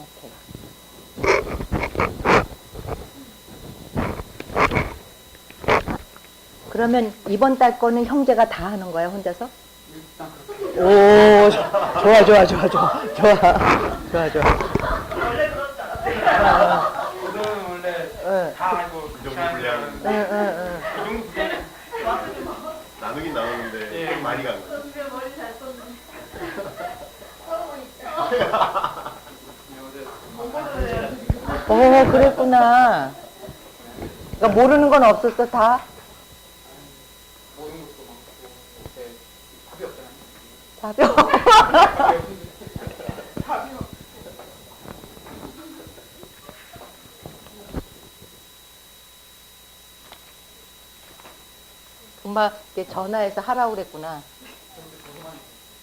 오케이. 그러면 이번 달 거는 형제가 다 하는 거야, 혼자서? 오, 좋아, 좋아, 좋아, 좋아, 좋아, 좋아, 좋아. 원래 그렇잖아. 저는 원래 다 알고 부정리 분량 응, 응, 나누긴 나누는데 예. 좀 많이 간 거예요. 집에 머리 잘 썼네. 서러워 있죠. 응. 오, 그랬구나. 그러니까 모르는 건 없었어, 다? 모르는 것도 많고 답이 없잖아요. 답이 답이 없. 정말 이렇게 전화해서 하라고 그랬구나.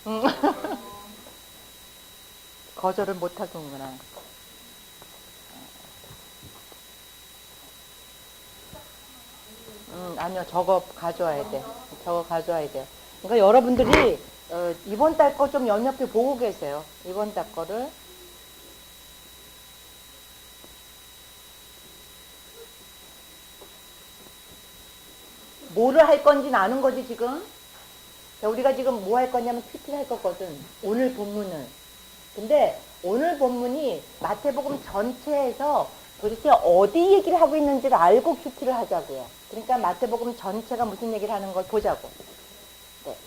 응. 거절을 못 하는구나. 아니요, 저거 가져와야 돼. 저거 가져와야 돼요. 그러니까 여러분들이 이번 달 거 좀 연역해 보고 계세요. 이번 달 거를. 뭐를 할 건지는 아는 거지, 지금? 자, 우리가 지금 뭐 할 거냐면 큐티를 할 거거든. 오늘 본문을. 근데 오늘 본문이 마태복음 전체에서 도대체 어디 얘기를 하고 있는지를 알고 큐티를 하자고요. 그러니까 마태복음 전체가 무슨 얘기를 하는 걸 보자고. 네.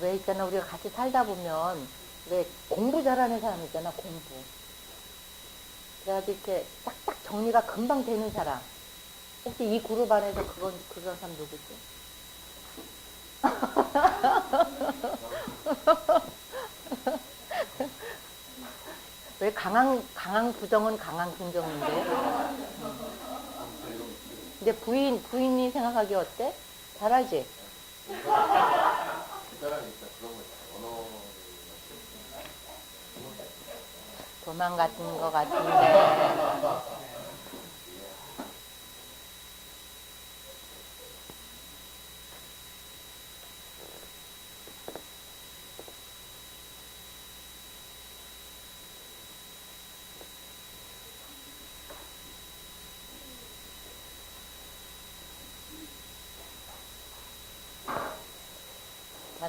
왜 있잖아, 우리가 같이 살다 보면 왜 공부 잘하는 사람 있잖아, 공부. 그래가지고 이렇게 딱딱 정리가 금방 되는 사람. 혹시 이 그룹 안에서 그런 사람 누구지? 왜 강한 부정은 강한 긍정인데? 근데 부인이 생각하기 어때? 잘하지? 도망 같은 거 같은데.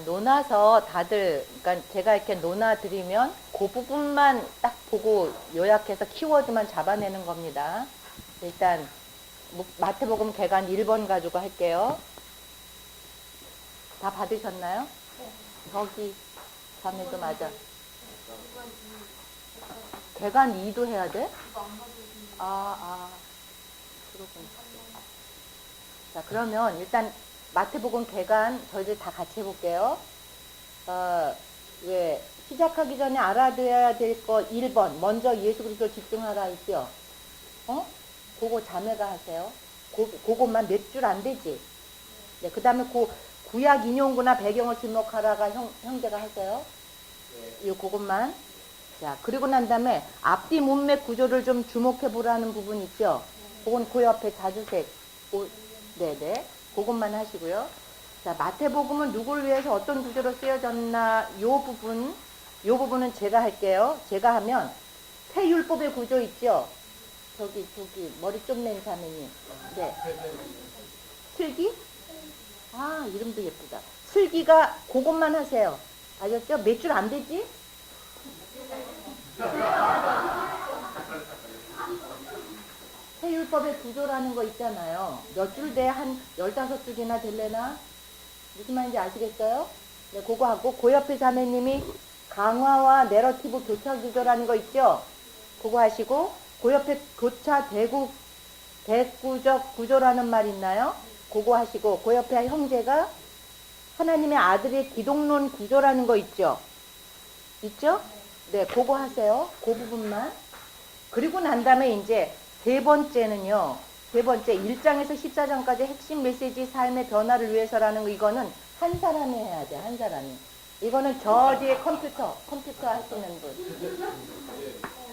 논아서 다들, 그러니까 제가 이렇게 논아드리면 그 부분만 딱 보고 요약해서 키워드만 잡아내는 겁니다. 일단 마태복음 개관 1번 가지고 할게요. 다 받으셨나요? 네. 저기 자매도 맞아. 개관 2도 해야 돼? 이거 안 받으시면 그렇군요. 자, 그러면 일단 마태복음 개관 저희들 다 같이 해볼게요. 왜 시작하기 전에 알아둬야 될 거 1번 먼저 예수 그리스도 집중하라 있죠? 그거 자매가 하세요. 그것만 몇 줄 안 되지? 네, 그 다음에 구약 인용구나 배경을 주목하라가 형제가 하세요. 그것만. 자, 그리고 난 다음에 앞뒤 문맥 구조를 좀 주목해 보라는 부분 있죠? 그건 그 옆에 자주색. 네네. 그것만 하시고요. 자, 마태복음은 누구를 위해서 어떤 구조로 쓰여졌나, 요 부분, 요 부분은 제가 할게요. 제가 하면 폐율법의 구조 있죠? 저기 머리 좀 낸 자매님. 네. 슬기? 아, 이름도 예쁘다. 슬기가 그것만 하세요. 아셨죠? 몇 줄 안 되지? 폐율법의 구조라는 거 있잖아요. 몇 줄 돼? 한 15줄이나 될래나? 무슨 말인지 아시겠어요? 네, 그거 하고, 그 옆에 자매님이 강화와 내러티브 교차 구조라는 거 있죠? 그거 하시고, 그 옆에 교차 대구적 구조라는 말 있나요? 그거 하시고, 그 옆에 형제가 하나님의 아들의 기독론 구조라는 거 있죠? 있죠? 네, 그거 하세요. 그 부분만. 그리고 난 다음에 이제 세 번째는요. 세 번째 1장에서 14장까지 핵심 메시지 삶의 변화를 위해서라는 거 이거는 한 사람이 해야 돼. 한 사람이. 이거는 저 뒤에 컴퓨터 하시는 분.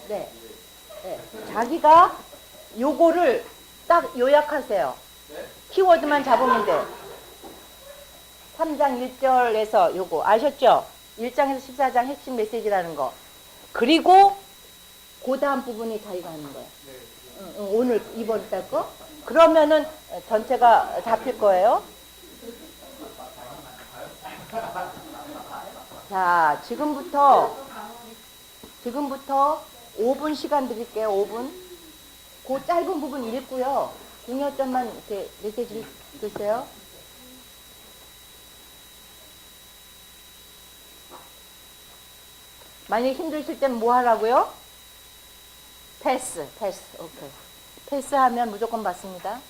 네. 네. 자기가 요거를 딱 요약하세요. 키워드만 잡으면 돼. 3장 1절에서 요거 아셨죠? 1장에서 14장 핵심 메시지라는 거. 그리고 그 다음 부분이 자기가 하는 거예요. 오늘 이번 달 거. 그러면은 전체가 잡힐 거예요. 자, 지금부터 5분 시간 드릴게요. 5분. 그 짧은 부분 읽고요. 중요점만 이렇게 메시지를 읽으세요. 만약에 힘드실 땐 뭐 하라고요? 패스. 오케이. 패스하면 무조건 받습니다.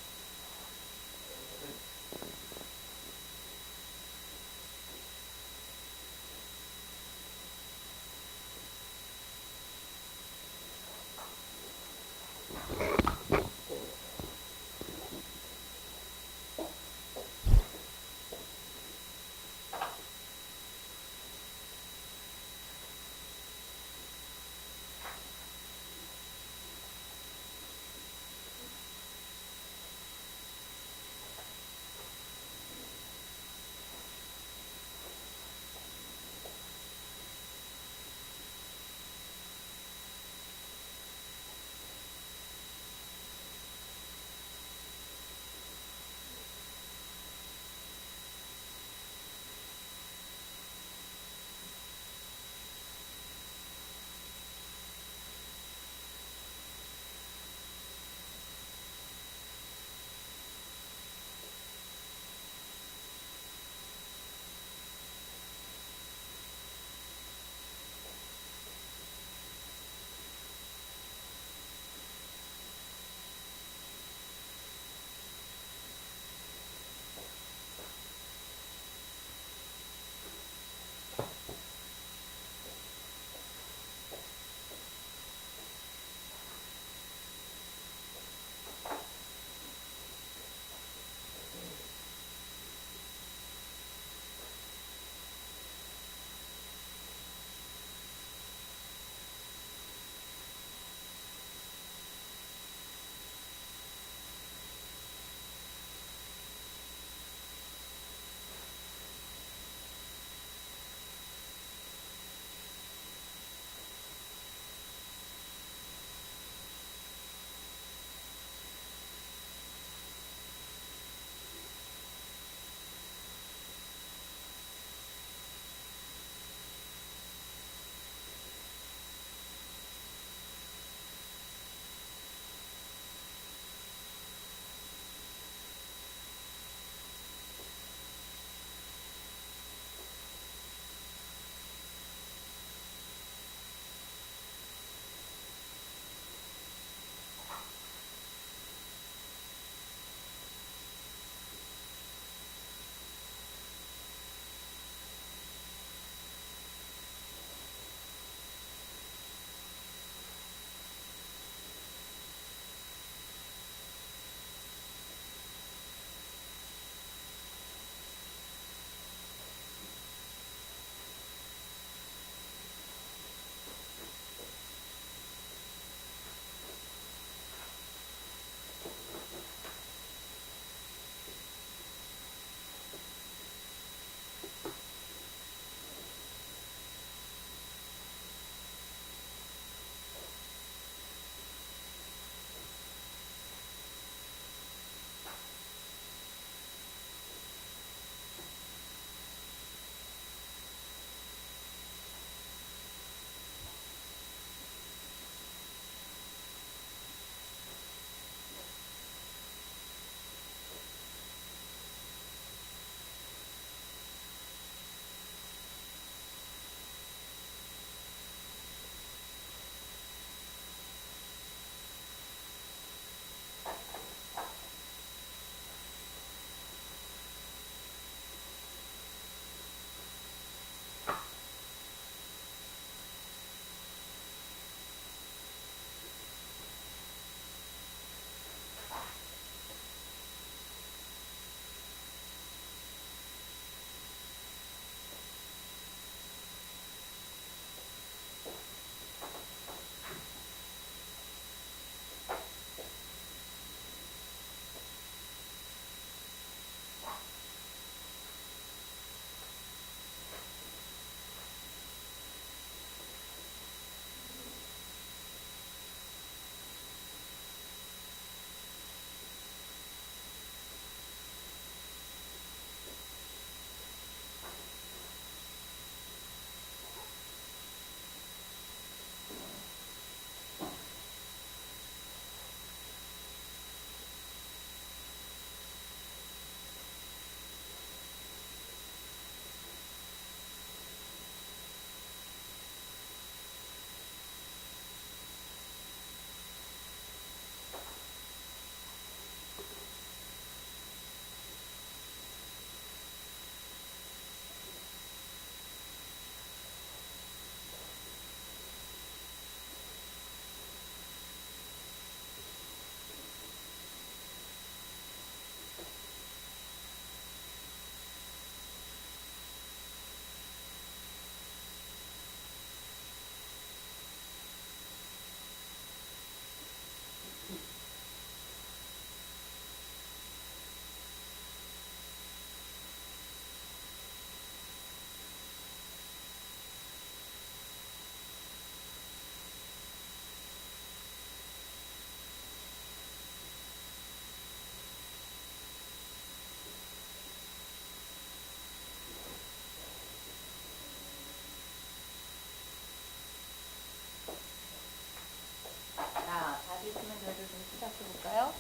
계시면 저희를 좀 시작해 볼까요?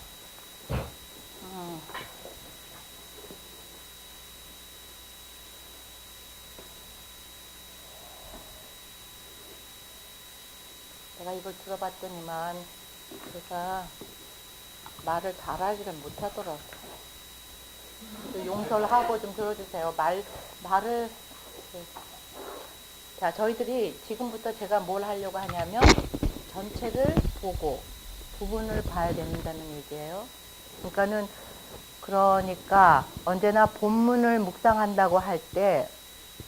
제가 이걸 들어봤더니만 제가 말을 잘하지를 못하더라고요. 용서를 하고 좀 들어주세요. 말을. 자, 저희들이 지금부터 제가 뭘 하려고 하냐면 전체를 보고 부분을 봐야 된다는 얘기예요. 그러니까 언제나 본문을 묵상한다고 할 때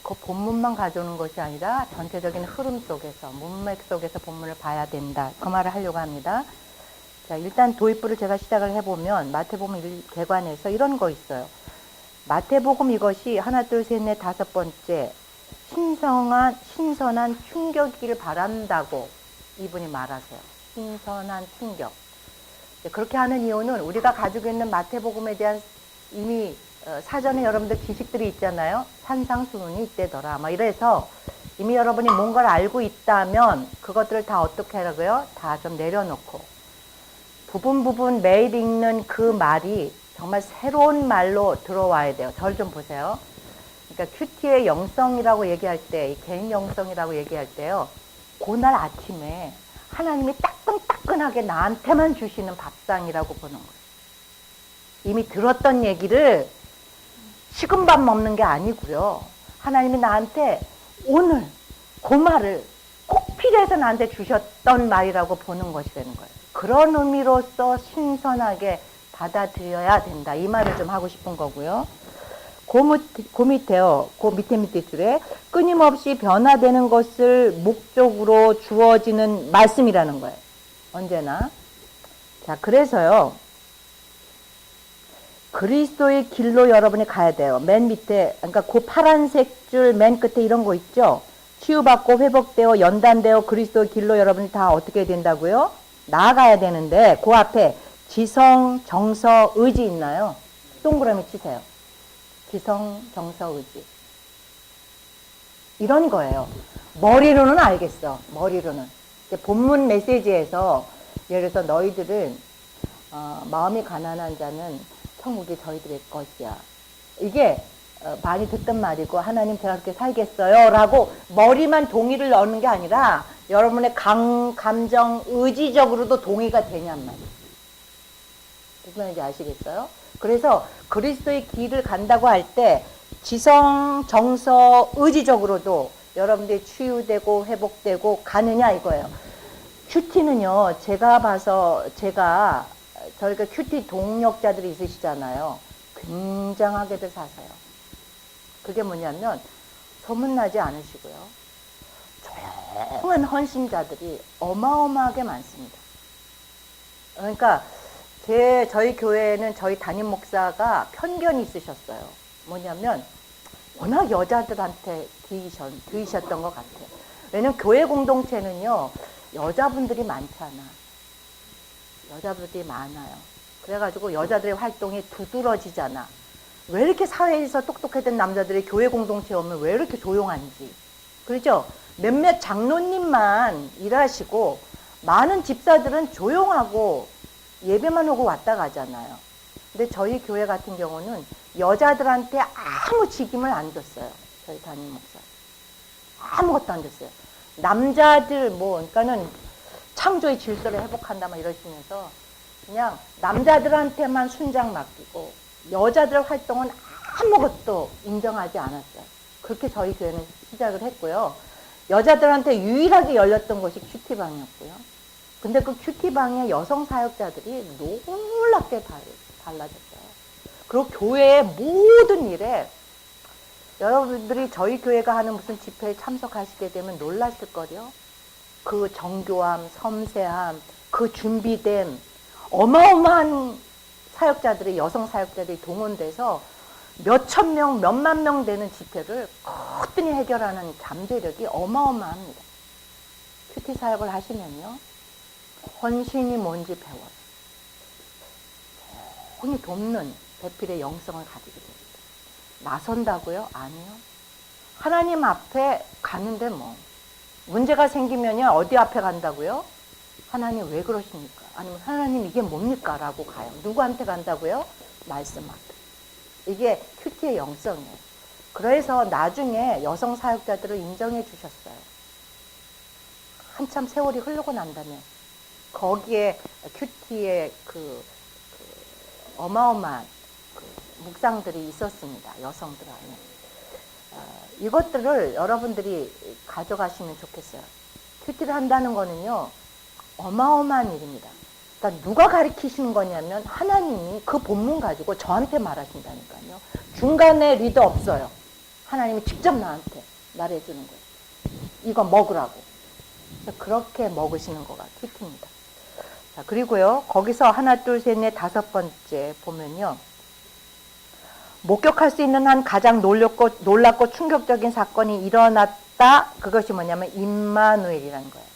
그 본문만 가져오는 것이 아니라 전체적인 흐름 속에서, 문맥 속에서 본문을 봐야 된다. 그 말을 하려고 합니다. 자, 일단 도입부를 제가 시작을 해보면 마태복음 1개관에서 이런 거 있어요. 마태복음 이것이 하나, 둘, 셋, 넷, 다섯 번째 신선한 충격이길 바란다고 이분이 말하세요. 신선한 충격. 그렇게 하는 이유는 우리가 가지고 있는 마태복음에 대한 이미 사전에 여러분들 지식들이 있잖아요. 산상수훈이 이때더라. 막 이래서 이미 여러분이 뭔가를 알고 있다면 그것들을 다 어떻게 하라고요? 다 좀 내려놓고 부분 매일 읽는 그 말이 정말 새로운 말로 들어와야 돼요. 저를 좀 보세요. 그러니까 큐티의 영성이라고 얘기할 때, 이 개인 영성이라고 얘기할 때요. 그날 아침에 하나님이 따끈따끈하게 나한테만 주시는 밥상이라고 보는 거예요. 이미 들었던 얘기를 식은 밥 먹는 게 아니고요. 하나님이 나한테 오늘 그 말을 꼭 필요해서 나한테 주셨던 말이라고 보는 것이 되는 거예요. 그런 의미로서 신선하게 받아들여야 된다. 이 말을 좀 하고 싶은 거고요. 그 밑에 줄에 끊임없이 변화되는 것을 목적으로 주어지는 말씀이라는 거예요. 언제나. 자, 그래서요. 그리스도의 길로 여러분이 가야 돼요. 맨 밑에, 그러니까 그 파란색 줄 맨 끝에 이런 거 있죠? 치유받고 회복되어 연단되어 그리스도의 길로 여러분이 다 어떻게 된다고요? 나아가야 되는데, 그 앞에 지성, 정서, 의지 있나요? 동그라미 치세요. 지성, 정서, 의지. 이런 거예요. 머리로는 알겠어. 머리로는. 본문 메시지에서 예를 들어서 너희들은 마음이 가난한 자는 천국이 저희들의 것이야. 이게 많이 듣던 말이고 하나님 제가 그렇게 살겠어요 라고 머리만 동의를 넣는 게 아니라 여러분의 감정, 의지적으로도 동의가 되냔 말이에요. 무슨 말인지 아시겠어요? 그래서 그리스도의 길을 간다고 할 때 지성, 정서, 의지적으로도 여러분들이 치유되고 회복되고 가느냐 이거예요. 큐티는요. 제가 봐서 저희가 큐티 동력자들이 있으시잖아요. 굉장하게들 사세요. 그게 뭐냐면 소문나지 않으시고요. 조용한 헌신자들이 어마어마하게 많습니다. 그러니까 저희 교회에는 저희 담임 목사가 편견이 있으셨어요. 뭐냐면 워낙 여자들한테 드이셨던 것 같아요. 왜냐면 교회 공동체는요. 여자분들이 많잖아. 여자분들이 많아요. 그래가지고 여자들의 활동이 두드러지잖아. 왜 이렇게 사회에서 똑똑했던 남자들이 교회 공동체에 오면 왜 이렇게 조용한지. 그렇죠? 몇몇 장로님만 일하시고 많은 집사들은 조용하고 예배만 오고 왔다 가잖아요. 근데 저희 교회 같은 경우는 여자들한테 아무 직임을 안 줬어요. 저희 담임 목사. 아무것도 안 줬어요. 남자들 그러니까는 창조의 질서를 회복한다 막 이러시면서 그냥 남자들한테만 순장 맡기고 여자들 활동은 아무것도 인정하지 않았어요. 그렇게 저희 교회는 시작을 했고요. 여자들한테 유일하게 열렸던 것이 큐티방이었고요. 근데 그 큐티방의 여성 사역자들이 놀랍게 달라졌어요. 그리고 교회의 모든 일에 여러분들이 저희 교회가 하는 무슨 집회에 참석하시게 되면 놀랐을 거요. 그 정교함, 섬세함, 그 준비됨, 어마어마한 사역자들이, 여성 사역자들이 동원돼서 몇천 명, 몇만 명 되는 집회를 거뜬히 해결하는 잠재력이 어마어마합니다. 큐티 사역을 하시면요. 헌신이 뭔지 배워요. 조용히 돕는 배필의 영성을 가지게 됩니다. 나선다고요? 아니요. 하나님 앞에 가는데 문제가 생기면요. 어디 앞에 간다고요? 하나님 왜 그러십니까? 아니면 하나님 이게 뭡니까? 라고 가요. 누구한테 간다고요? 말씀 앞에. 이게 큐티의 영성이에요. 그래서 나중에 여성 사역자들을 인정해 주셨어요. 한참 세월이 흐르고 난 다음에 거기에 큐티의 어마어마한 묵상들이 있었습니다. 여성들 안에. 이것들을 여러분들이 가져가시면 좋겠어요. 큐티를 한다는 거는요, 어마어마한 일입니다. 그러니까 누가 가르치시는 거냐면 하나님이 그 본문 가지고 저한테 말하신다니까요. 중간에 리더 없어요. 하나님이 직접 나한테 말해주는 거예요. 이거 먹으라고. 그렇게 먹으시는 거가 큐티입니다. 자, 그리고요, 거기서 하나, 둘, 셋, 넷, 다섯 번째 보면요. 목격할 수 있는 한 가장 놀랍고 충격적인 사건이 일어났다. 그것이 뭐냐면 임마누엘이라는 거예요.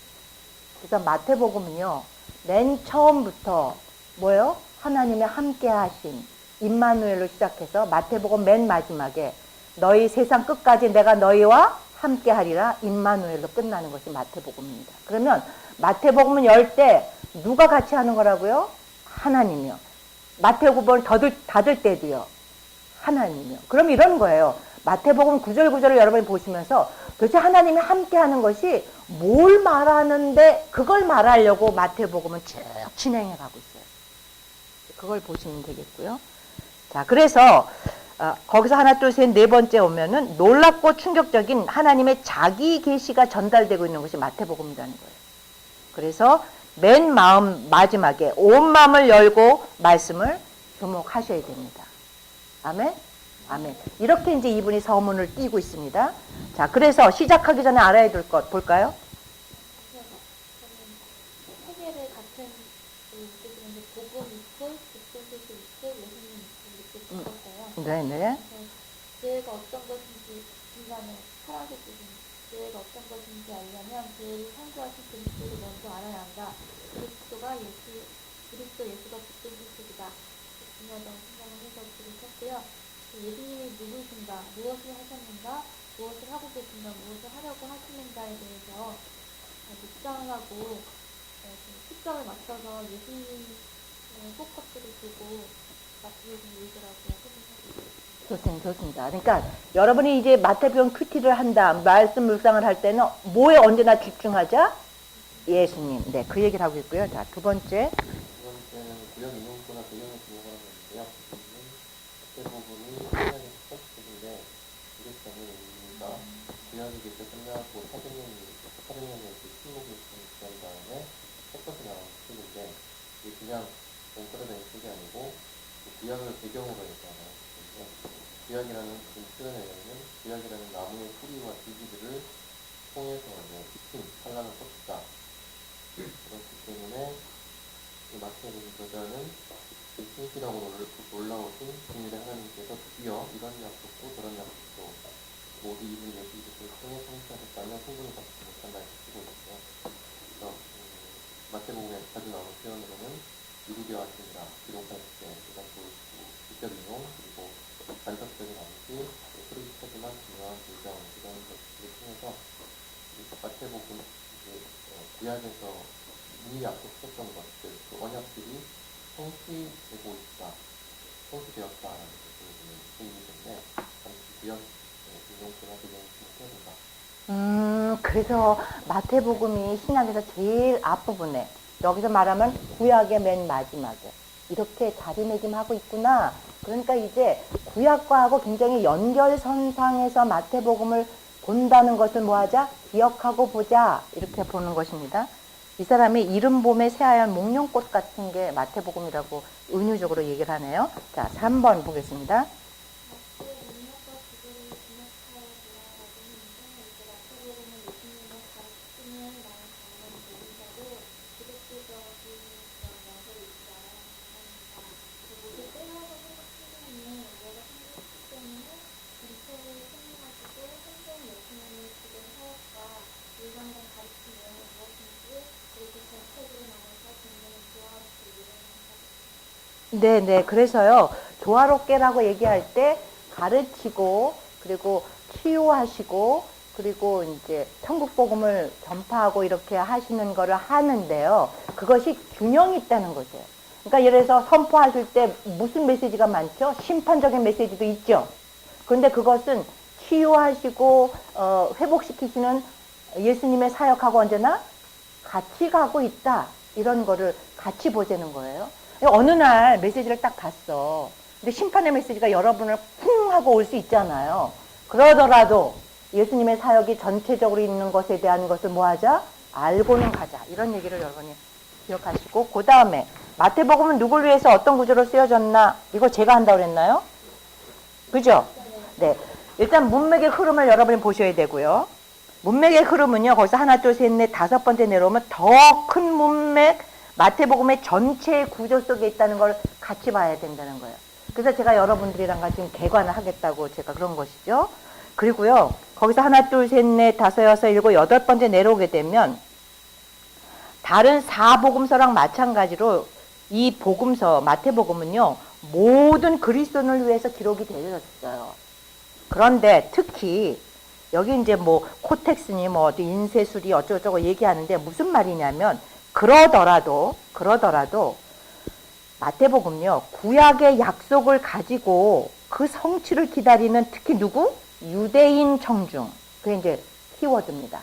그래서 마태복음은요, 맨 처음부터 뭐예요? 하나님의 함께 하신 임마누엘로 시작해서 마태복음 맨 마지막에 너희 세상 끝까지 내가 너희와 함께 하리라 임마누엘로 끝나는 것이 마태복음입니다. 그러면 마태복음은 열 때 누가 같이 하는 거라고요? 하나님이요. 마태복음을 닫을 때도요. 하나님이요. 그럼 이런 거예요. 마태복음 구절구절을 여러분이 보시면서 도대체 하나님이 함께 하는 것이 뭘 말하는데 그걸 말하려고 마태복음은 쭉 진행해 가고 있어요. 그걸 보시면 되겠고요. 자, 그래서 거기서 하나, 둘, 셋, 네 번째 오면은 놀랍고 충격적인 하나님의 자기 계시가 전달되고 있는 것이 마태복음이라는 거예요. 그래서 맨 마지막에 온 마음을 열고 말씀을 주목하셔야 됩니다. 아멘? 아멘. 이렇게 이제 이분이 서문을 띄고 있습니다. 자, 그래서 시작하기 전에 알아야 될 것 볼까요? 세계를 같은 이제 복음 있고 직분소식 있고 예수님 있고 이렇게 적었어요. 네네. 교회가 어떤 것인지 중간에 사라져주신 교회가 어떤 것인지 알려면 교회를 창조하신 그리스도를 먼저 알아야 한다. 그리스도 예수가 직분소식이다. 중요하다고 생각을 해서 글을 썼고요. 예수님이 누구신가, 무엇을 하셨는가, 무엇을 하고 계신가, 무엇을 하려고 하시는가에 대해서 묵상을 하고 초점을 맞춰서 예수님 포커스를 두고 마태복음 읽으라고 해주셨습니다. 좋습니다. 그러니까 여러분이 이제 마태복음 큐티를 한다, 말씀 묵상을 할 때는 뭐에 언제나 집중하자? 예수님. 네, 그 얘기를 하고 있고요. 자, 두 번째. 두 번째는 구약 인용구나 배경을 주목하는 건데요. 마태복음이 신약의 첫 책인데 기록자는 의미가 구약이 이제 끝나고 400년의 침묵이 지난 다음에 섞어서 나온 책인데 이게 그냥 엉터리된 책이 아니고 구약을 배경으로 해서 나온 책이고요. 구약이라는 표현에 의하면 구약이라는 나무의 뿌리와 줄기들을 통해서 핀 산란을 섞었다. 그렇기 때문에 마태복음 저자는 신실하고 놀라우신 국민의 하나님께서 드디어 이런 약속도 저런 약속도 모두 이분 예수 그리스도를 통해 성취하셨다면 충분히 받지 못한다 이렇게 쓰고 있어요. 그래서 마태복음에 자주 나오는 표현으로는 이루게 하십니다. 기록할 때 그다음 직접 인용 그리고 간접적인 암시 흐릿하지만 중요한 배경 이런 것들을 통해서 마태복음 구약에서 이미 약속했던 것들, 그 언약들이 성취되고 있다, 성취되었다라는 것을 보여주는 때문에 잠시 구약 인용구나 배경을 해야 된다. 그래서 마태복음이 신약에서 제일 앞부분에 여기서 말하면 구약의 맨 마지막에 이렇게 자리매김하고 있구나. 그러니까 이제 구약과하고 굉장히 연결선상에서 마태복음을 본다는 것을 뭐하자? 기억하고 보자. 이렇게 보는 것입니다. 이 사람이 이른 봄에 새하얀 목련꽃 같은 게 마태복음이라고 은유적으로 얘기를 하네요. 자, 3번 보겠습니다. 네네. 그래서요, 조화롭게라고 얘기할 때 가르치고, 그리고 치유하시고, 그리고 이제 천국 복음을 전파하고 이렇게 하시는 거를 하는데요. 그것이 균형이 있다는 거죠. 그러니까 예를 들어서 선포하실 때 무슨 메시지가 많죠? 심판적인 메시지도 있죠. 그런데 그것은 치유하시고 회복시키시는 예수님의 사역하고 언제나 같이 가고 있다. 이런 거를 같이 보자는 거예요. 어느 날 메시지를 딱 봤어. 근데 심판의 메시지가 여러분을 쿵 하고 올 수 있잖아요. 그러더라도 예수님의 사역이 전체적으로 있는 것에 대한 것을 뭐 하자? 알고는 가자. 이런 얘기를 여러분이 기억하시고, 그 다음에 마태복음은 누굴 위해서 어떤 구조로 쓰여졌나? 이거 제가 한다고 그랬나요? 그죠? 네. 일단 문맥의 흐름을 여러분이 보셔야 되고요. 문맥의 흐름은요, 거기서 하나, 둘, 셋, 넷, 다섯 번째 내려오면 더 큰 문맥, 마태복음의 전체 구조 속에 있다는 걸 같이 봐야 된다는 거예요. 그래서 제가 여러분들이랑 같이 지금 개관을 하겠다고 제가 그런 것이죠. 그리고요, 거기서 하나, 둘, 셋, 넷, 다섯, 여섯, 일곱, 여덟 번째 내려오게 되면 다른 사복음서랑 마찬가지로 이 복음서, 마태복음은요, 모든 그리스도인을 위해서 기록이 되어졌어요. 그런데 특히 여기 이제 뭐 코텍스니 뭐 인쇄술이 어쩌고저쩌고 얘기하는데 무슨 말이냐면 그러더라도 마태복음요, 구약의 약속을 가지고 그 성취를 기다리는 특히 누구? 유대인 청중. 그게 이제 키워드입니다.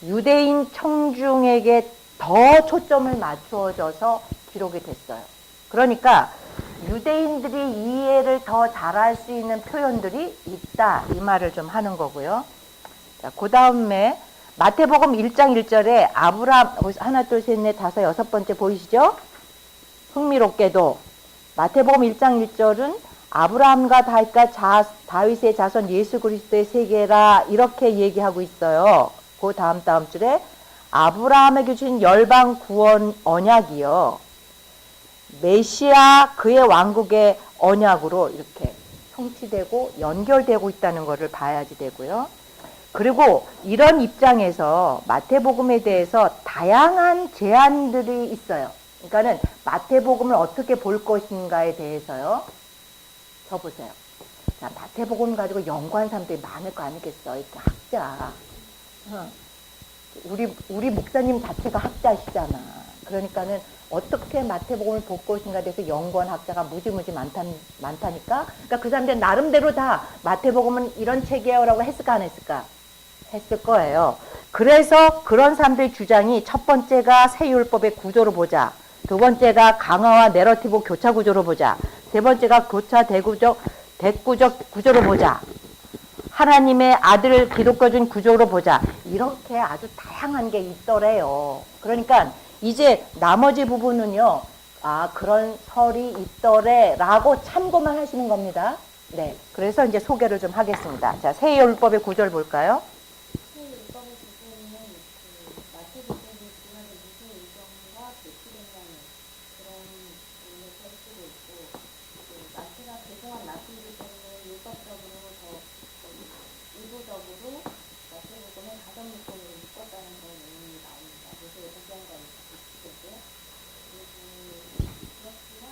유대인 청중에게 더 초점을 맞추어져서 기록이 됐어요. 그러니까 유대인들이 이해를 더 잘할 수 있는 표현들이 있다. 이 말을 좀 하는 거고요. 자, 그 다음에 마태복음 1장 1절에 아브라함, 하나, 둘, 셋, 넷, 다섯, 여섯 번째 보이시죠? 흥미롭게도 마태복음 1장 1절은 아브라함과 다윗의 자손 예수 그리스도의 세계라 이렇게 얘기하고 있어요. 그 다음 줄에 아브라함에게 주신 열방 구원 언약이요, 메시아 그의 왕국의 언약으로 이렇게 성취되고 연결되고 있다는 것을 봐야지 되고요. 그리고 이런 입장에서 마태복음에 대해서 다양한 제안들이 있어요. 그러니까는 마태복음을 어떻게 볼 것인가에 대해서요. 저 보세요. 자, 마태복음 가지고 연구한 사람들이 많을 거 아니겠어. 이렇게 학자. 우리 목사님 자체가 학자시잖아. 그러니까는 어떻게 마태복음을 볼 것인가에 대해서 연구한 학자가 무지무지 많다니까. 그러니까 그 사람들 나름대로 다 마태복음은 이런 책이에요라고 했을까 안 했을까? 했을 거예요. 그래서 그런 사람들의 주장이 첫 번째가 새율법의 구조로 보자. 두 번째가 강화와 내러티브 교차 구조로 보자. 세 번째가 교차 대구적 구조로 보자. 하나님의 아들을 기독교적인 구조로 보자. 이렇게 아주 다양한 게 있더래요. 그러니까 이제 나머지 부분은요, 아, 그런 설이 있더래 라고 참고만 하시는 겁니다. 네. 그래서 이제 소개를 좀 하겠습니다. 자, 새율법의 구조를 볼까요? 율법의 구조는 마태복음이 지난해 무슨 의정과 배치된다는 그런 의미를 쓰고 있고, 마태가 개성한 마태이기 때문에 율법적으로 더 일부적으로 마태복음은 가정 요건을 묶었다는 그런 내용이 나옵니다. 모세의 복양과 배치되죠. 그리고 그렇지만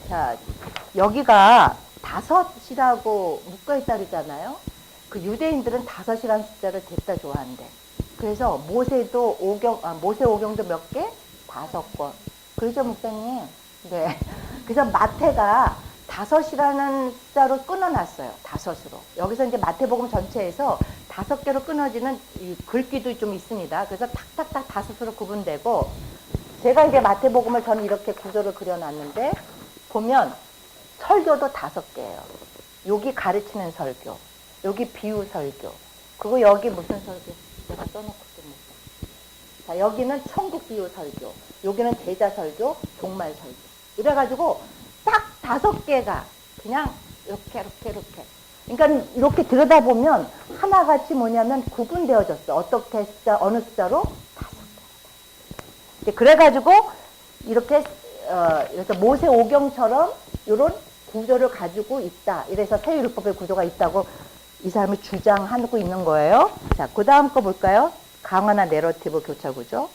자, 여기가 다섯이라고 묶어있다 그러잖아요. 그 유대인들은 다섯이라는 숫자를 됐다 좋아한대. 그래서 모세도 모세 오경도 몇 개? 5권. 그러죠, 목사님? 네. 그래서 마태가 다섯이라는 숫자로 끊어놨어요. 다섯으로. 여기서 이제 마태복음 전체에서 5개로 끊어지는 이 글귀도 좀 있습니다. 그래서 탁탁탁 다섯으로 구분되고, 제가 이제 마태복음을 저는 이렇게 구조를 그려놨는데, 보면 설교도 5개예요. 여기 가르치는 설교, 여기 비유 설교, 그리고 여기 무슨 설교? 내가 써놓고 좀 못. 자, 여기는 천국 비유 설교, 여기는 제자 설교, 종말 설교. 이래가지고 딱 5개가 그냥 이렇게. 그러니까 이렇게 들여다보면 하나같이 뭐냐면 구분되어졌어. 어떻게 어느 숫자로? 5개. 그래가지고 이렇게 그래서 모세오경처럼 이런 구조를 가지고 있다. 이래서 세율법의 구조가 있다고 이 사람이 주장하고 있는 거예요. 자, 그 다음 거 볼까요? 강화나 내러티브 교차 구조.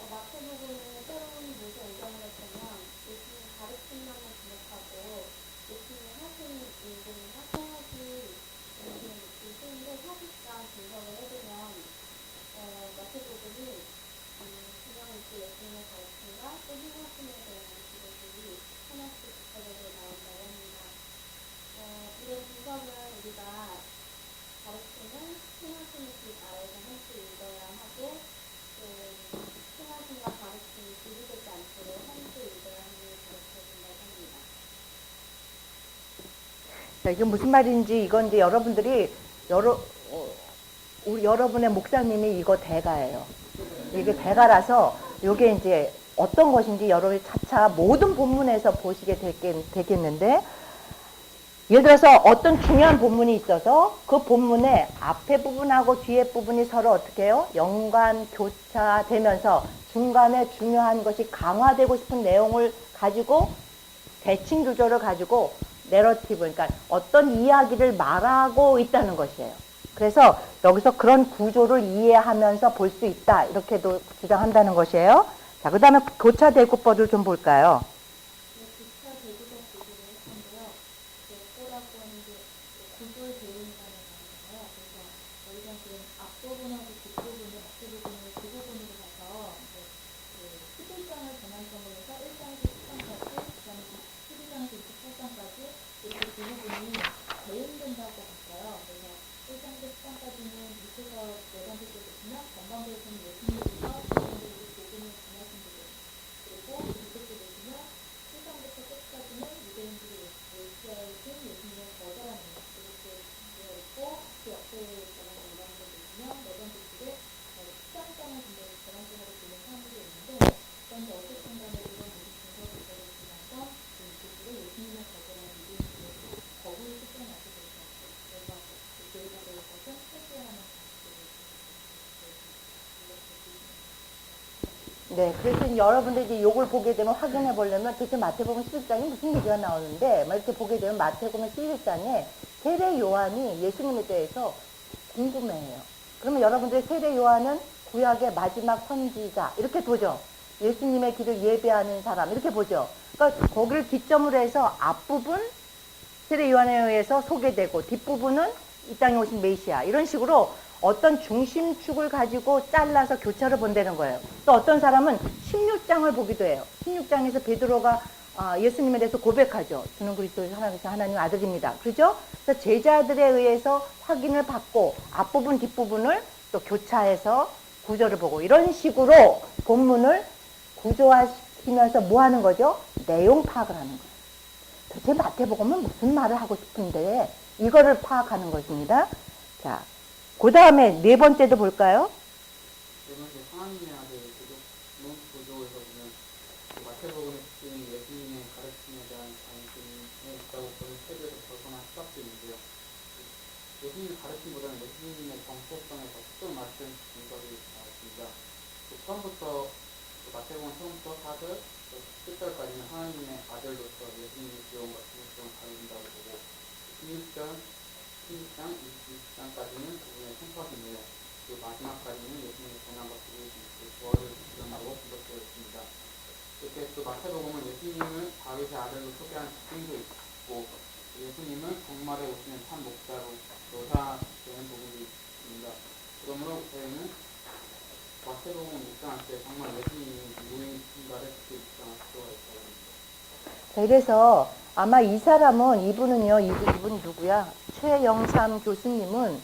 마태복음의 새로운 모세 오경을 보면 예수님 가르친 것만 기억하고 예수님이 하신 일들은 하셔야지 예수님인데 사실상 분석을 해보면 마태복음이 그냥 이렇게 예수님의 가르침과 또 행하심에 대한 기록들이 하나씩 구체적으로 나온다고 합니다. 이런 분석은 우리가 가르치는 행하심의 길 아래서 할 수 읽어야 하고 생활과 가르침이 분리되지 않도록 함께 읽어야 하는 가르쳐준다고 합니다. 자, 이게 무슨 말인지 이건 이제 여러분들이 우리 여러분의 목사님이 이거 대가예요. 이게 대가라서 이게 이제 어떤 것인지 여러분이 차차 모든 본문에서 보시게 되겠는데 예를 들어서 어떤 중요한 본문이 있어서 그 본문의 앞에 부분하고 뒤에 부분이 서로 어떻게 해요? 연관, 교차되면서 중간에 중요한 것이 강화되고 싶은 내용을 가지고 대칭 구조를 가지고 내러티브, 그러니까 어떤 이야기를 말하고 있다는 것이에요. 그래서 여기서 그런 구조를 이해하면서 볼 수 있다. 이렇게도 주장한다는 것이에요. 자, 그 다음에 교차대구법을 좀 볼까요? 교차 대구법 구조를 했는데요. 뭐라고 하는데 구조의 대응이라는 말이잖아요. 그래서 저희가 지금 앞부분하고 뒷부분을 앞부분을 두 부분으로 봐서 11장을 전환점으로 해서 1장에서 10장까지 그다음에 12장에서 28장까지 이렇게 두 부분이 대응된다고 봤어요. 그래서 1장에서 10장까지는 밑에서 내관될 때 보시면 전반부에서는 예수님께서 전반부에서 복음을 전하신 분들 그리고 밑에 때 보시면 1장부터 끝까지는 유대인들이 메시아의 신 예수님을 거절하는 이렇게 되어 있고 그 옆에 전환점을 보시면 네 번째 줄에 시장장을 전환점으로 보는 사람들이 있는데 그런데 어쨌든 간에 이런 모든 증거를 들어보시면서 그 줄에 예수님을 거절하는 유대인들의 거부를 실천하게 되죠. 그래서 교회가 될 것은 회개하는 네, 그래서 이제 여러분들이 이제 요걸 보게 되면 확인해 보려면 도대체 마태복음 11장에 무슨 얘기가 나오는데 막 이렇게 보게 되면 마태복음 11장에 세례 요한이 예수님에 대해서 궁금해해요. 그러면 여러분들 세례 요한은 구약의 마지막 선지자 이렇게 보죠. 예수님의 길을 예배하는 사람 이렇게 보죠. 그러니까 거기를 기점으로 해서 앞부분 세례 요한에 의해서 소개되고 뒷부분은 이 땅에 오신 메시아 이런 식으로 어떤 중심축을 가지고 잘라서 교차를 본다는 거예요. 또 어떤 사람은 16장을 보기도 해요. 16장에서 베드로가 예수님에 대해서 고백하죠. 주는 그리스도의 하나님 아들입니다. 그렇죠? 그래서 제자들에 의해서 확인을 받고 앞부분 뒷부분을 또 교차해서 구조를 보고 이런 식으로 본문을 구조화시키면서 뭐 하는 거죠? 내용 파악을 하는 거예요. 도대체 마태복음은 무슨 말을 하고 싶은데 이거를 파악하는 것입니다. 자, 그 다음에 네 번째도 볼까요? 네 번째 하나님의 아들 구조에서 보면 마태복음에 쓰인 예수님의 가르침에 대한 관심에 있다고 보는 태도에서 벗어난 시각들인데요. 예수님의 가르침보다는 예수님의 정체성에 더 초점을 맞춘 분석이 나왔습니다. 처음부터 마태복음 처음부터 4절, 7절까지는 하나님의 아들로서 예수님의 귀여움과 중요성을 다룬다고 보고 16장, 22장까지는 그분의 성격이네요. 그 마지막까지는 예수님의 고난과 부활을 주장하고 분석되어 있습니다. 이렇게 또 마태복음은 예수님을 다윗의 아들로 소개한 특징도 있고 예수님은 정말에 오시는 참 목자로 묘사되는 부분이 있습니다. 그러므로 저희는 마태복음 묵상할 때 정말 예수님이 누구인가를 듣고 묵상할 필요가 있다고 합니다. 자, 이래서 아마 이 사람은 이분은요, 이분이 누구야? 최영삼 교수님은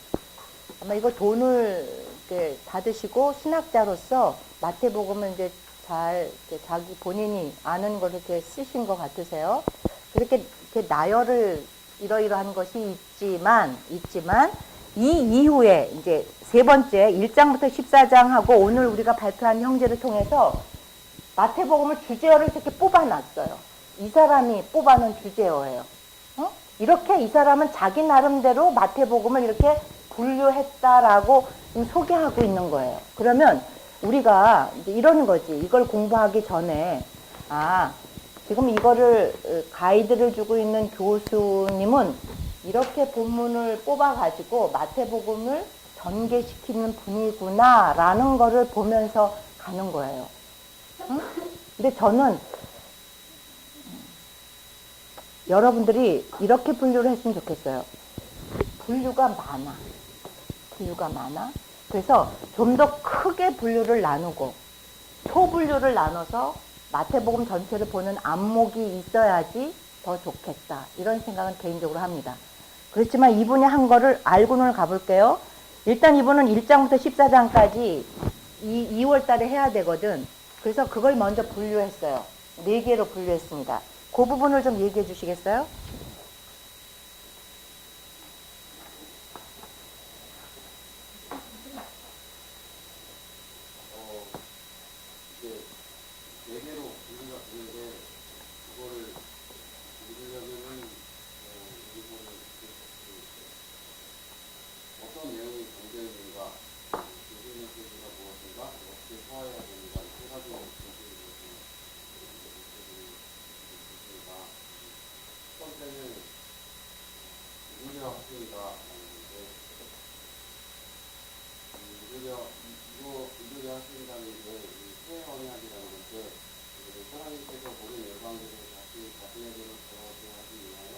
아마 이거 돈을 이렇게 받으시고 신학자로서 마태복음을 이제 잘 이렇게 자기 본인이 아는 걸 이렇게 쓰신 것 같으세요. 그렇게 이렇게 나열을 이러이러한 것이 있지만 이 이후에 이제 세 번째 1장부터 14장하고 오늘 우리가 발표한 형제를 통해서 마태복음을 주제어를 이렇게 뽑아놨어요. 이 사람이 뽑아놓은 주제어예요. 이렇게 이 사람은 자기 나름대로 마태복음을 이렇게 분류했다라고 소개하고 있는 거예요. 그러면 우리가 이제 이러는 거지. 이걸 공부하기 전에 지금 이거를 가이드를 주고 있는 교수님은 이렇게 본문을 뽑아가지고 마태복음을 전개시키는 분이구나라는 거를 보면서 가는 거예요. 응? 근데 저는 여러분들이 이렇게 분류를 했으면 좋겠어요. 분류가 많아. 그래서 좀 더 크게 분류를 나누고 소분류를 나눠서 마태복음 전체를 보는 안목이 있어야지 더 좋겠다. 이런 생각은 개인적으로 합니다. 그렇지만 이분이 한 거를 알고는 가볼게요. 일단 이분은 1장부터 14장까지 2월 달에 해야 되거든. 그래서 그걸 먼저 분류했어요. 4개로 분류했습니다. 그 부분을 좀 얘기해 주시겠어요? 이제 네 개로 분류가 되는데 그거를 읽으려면은 이거를 어떤 내용이 담겨 있는가, 교수 메시지가 무엇인가, 어떻게 소화해야 되는가 세 가지로 있습니다. 첫 번째는 누구냐 학생이다. 이거를 하신다는 게 수혜 언약이라는 건데 하나님께서 모든 열방들을 자신에게로 돌아오게 하기 위하여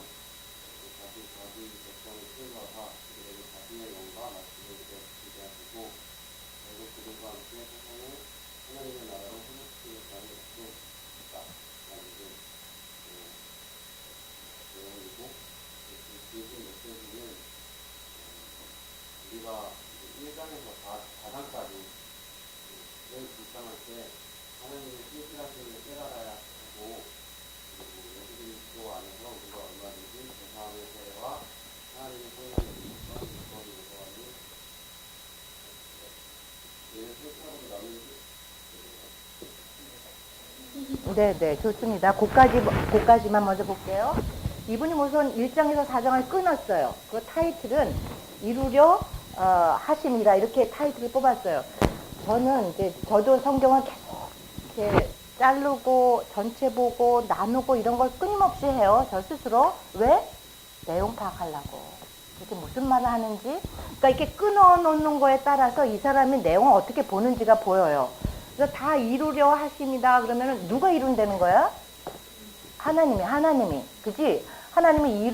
자기 백성을 세워서 그들에게 자신의 영과 말씀을 지게 하시고 결국 그들과 함께 세상을 하나님의 나라로 회복시키는 자를 약속했다. 라는 게 내용이고 진심 메시지는 우리가 1장에서 4장까지 불쌍할 때 하나님의 신실하심을 깨달아야 하고 그리고 예수 그리스도 안에서 우리가 얼마든지 죄사함의 세례와 하나님의 성령의 인과 율법이 요구하는 얘는 설치하고 나누는 네, 좋습니다. 그까지만 먼저 볼게요. 이분이 우선 1장에서 4장을 끊었어요. 그 타이틀은 이루려 하심이라 이렇게 타이틀을 뽑았어요. 저도 성경을 계속 이렇게 자르고 전체 보고 나누고 이런 걸 끊임없이 해요. 저 스스로. 왜? 내용 파악하려고. 이게 무슨 말을 하는지. 그러니까 이렇게 끊어 놓는 거에 따라서 이 사람이 내용을 어떻게 보는지가 보여요. 그래서 다 이루려 하심이다 그러면 누가 이룬다는 거야? 하나님이. 그지? 하나님이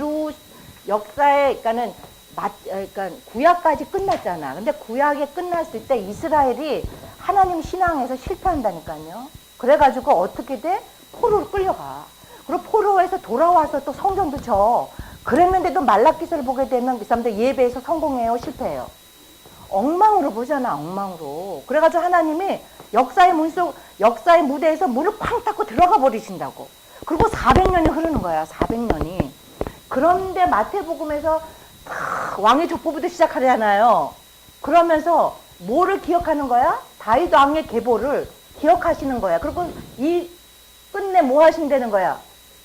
역사에, 그러니까 구약까지 끝났잖아. 근데 구약이 끝났을 때 이스라엘이 하나님 신앙에서 실패한다니까요. 그래가지고 어떻게 돼? 포로로 끌려가. 그리고 포로에서 돌아와서 또 성전도 져. 그랬는데도 말라기서를 보게 되면 그 사람들 예배에서 성공해요, 실패해요. 엉망으로 보잖아, 엉망으로. 그래가지고 하나님이 역사의 무대에서 문을 쾅 닫고 들어가 버리신다고. 그리고 400년이 흐르는 거야, 400년이. 그런데 마태복음에서 왕의 족보부터 시작하잖아요. 그러면서 뭐를 기억하는 거야? 다윗 왕의 계보를 기억하시는 거야. 그리고 끝내 뭐 하신다는 거야?